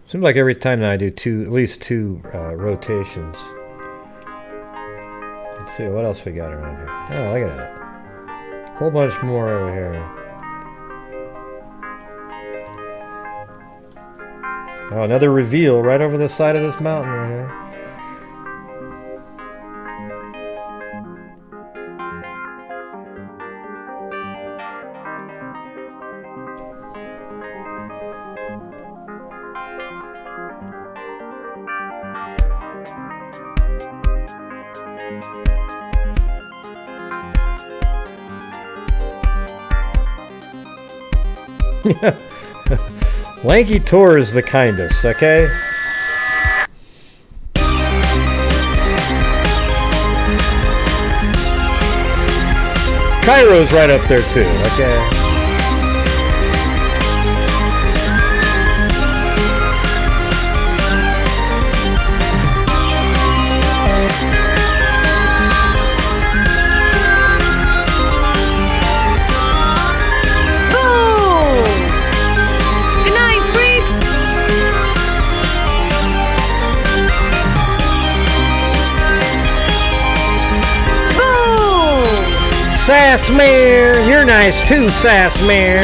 Seems like every time that I do at least two rotations. Let's see, what else we got around here? Oh, look at that. Whole bunch more over here. Oh, another reveal right over the side of this mountain right here. Lanky Tor is the kindest, okay? Cairo's right up there too, okay? Sassmere, you're nice too, Sassmere.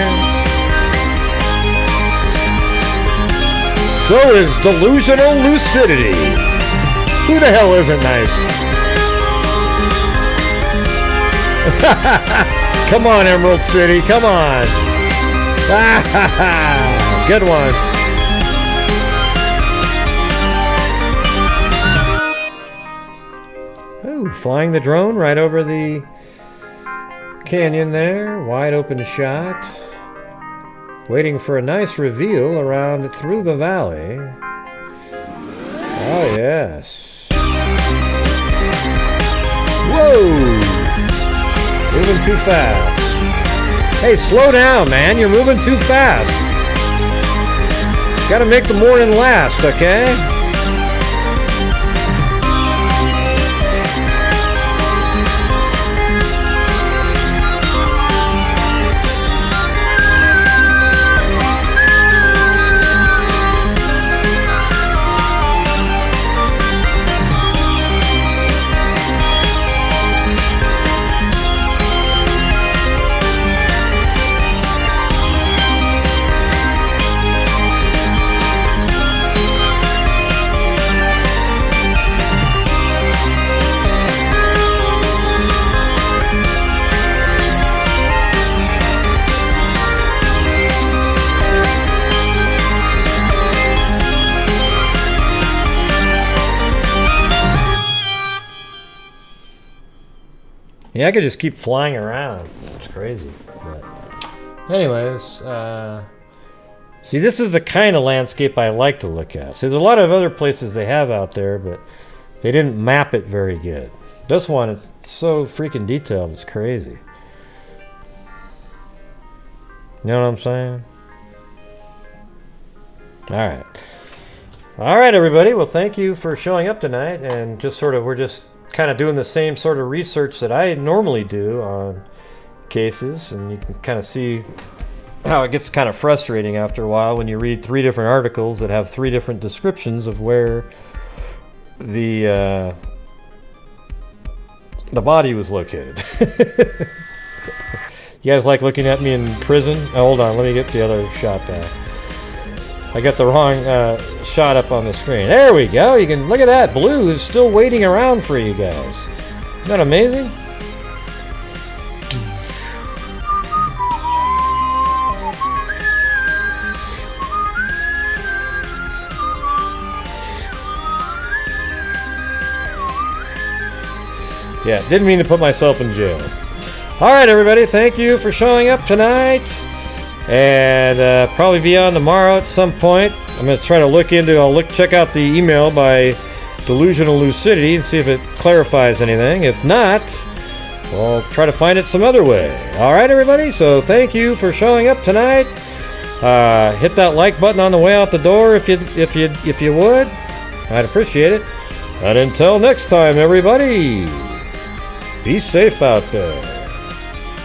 So is delusional lucidity. Who the hell isn't nice? Come on, Emerald City, come on. Good one. Ooh, flying the drone right over the canyon there, wide open shot, waiting for a nice reveal around through the valley. Oh yes. Whoa! Moving too fast. Hey, slow down, man, you're moving too fast. Gotta make the morning last, okay? Yeah, I could just keep flying around. It's crazy. But anyways, see, this is the kind of landscape I like to look at. See, there's a lot of other places they have out there, but they didn't map it very good. This one, it's so freaking detailed, it's crazy. You know what I'm saying? Alright. Alright, everybody. Well, thank you for showing up tonight. And just sort of, we're just kind of doing the same sort of research that I normally do on cases. And you can kind of see how it gets kind of frustrating after a while when you read 3 different articles that have 3 different descriptions of where the body was located. You guys like looking at me in prison? Oh, hold on, let me get the other shot back. I got the wrong shot up on the screen. There we go. You can look at that. Blue is still waiting around for you guys. Isn't that amazing? Yeah, didn't mean to put myself in jail. All right, everybody, thank you for showing up tonight. And probably be on tomorrow at some point. I'm going to try to check out the email by Delusional Lucidity and see if it clarifies anything. If not, I'll try to find it some other way. All right, everybody, so thank you for showing up tonight. Hit that like button on the way out the door if you would. I'd appreciate it. And until next time, everybody, be safe out there.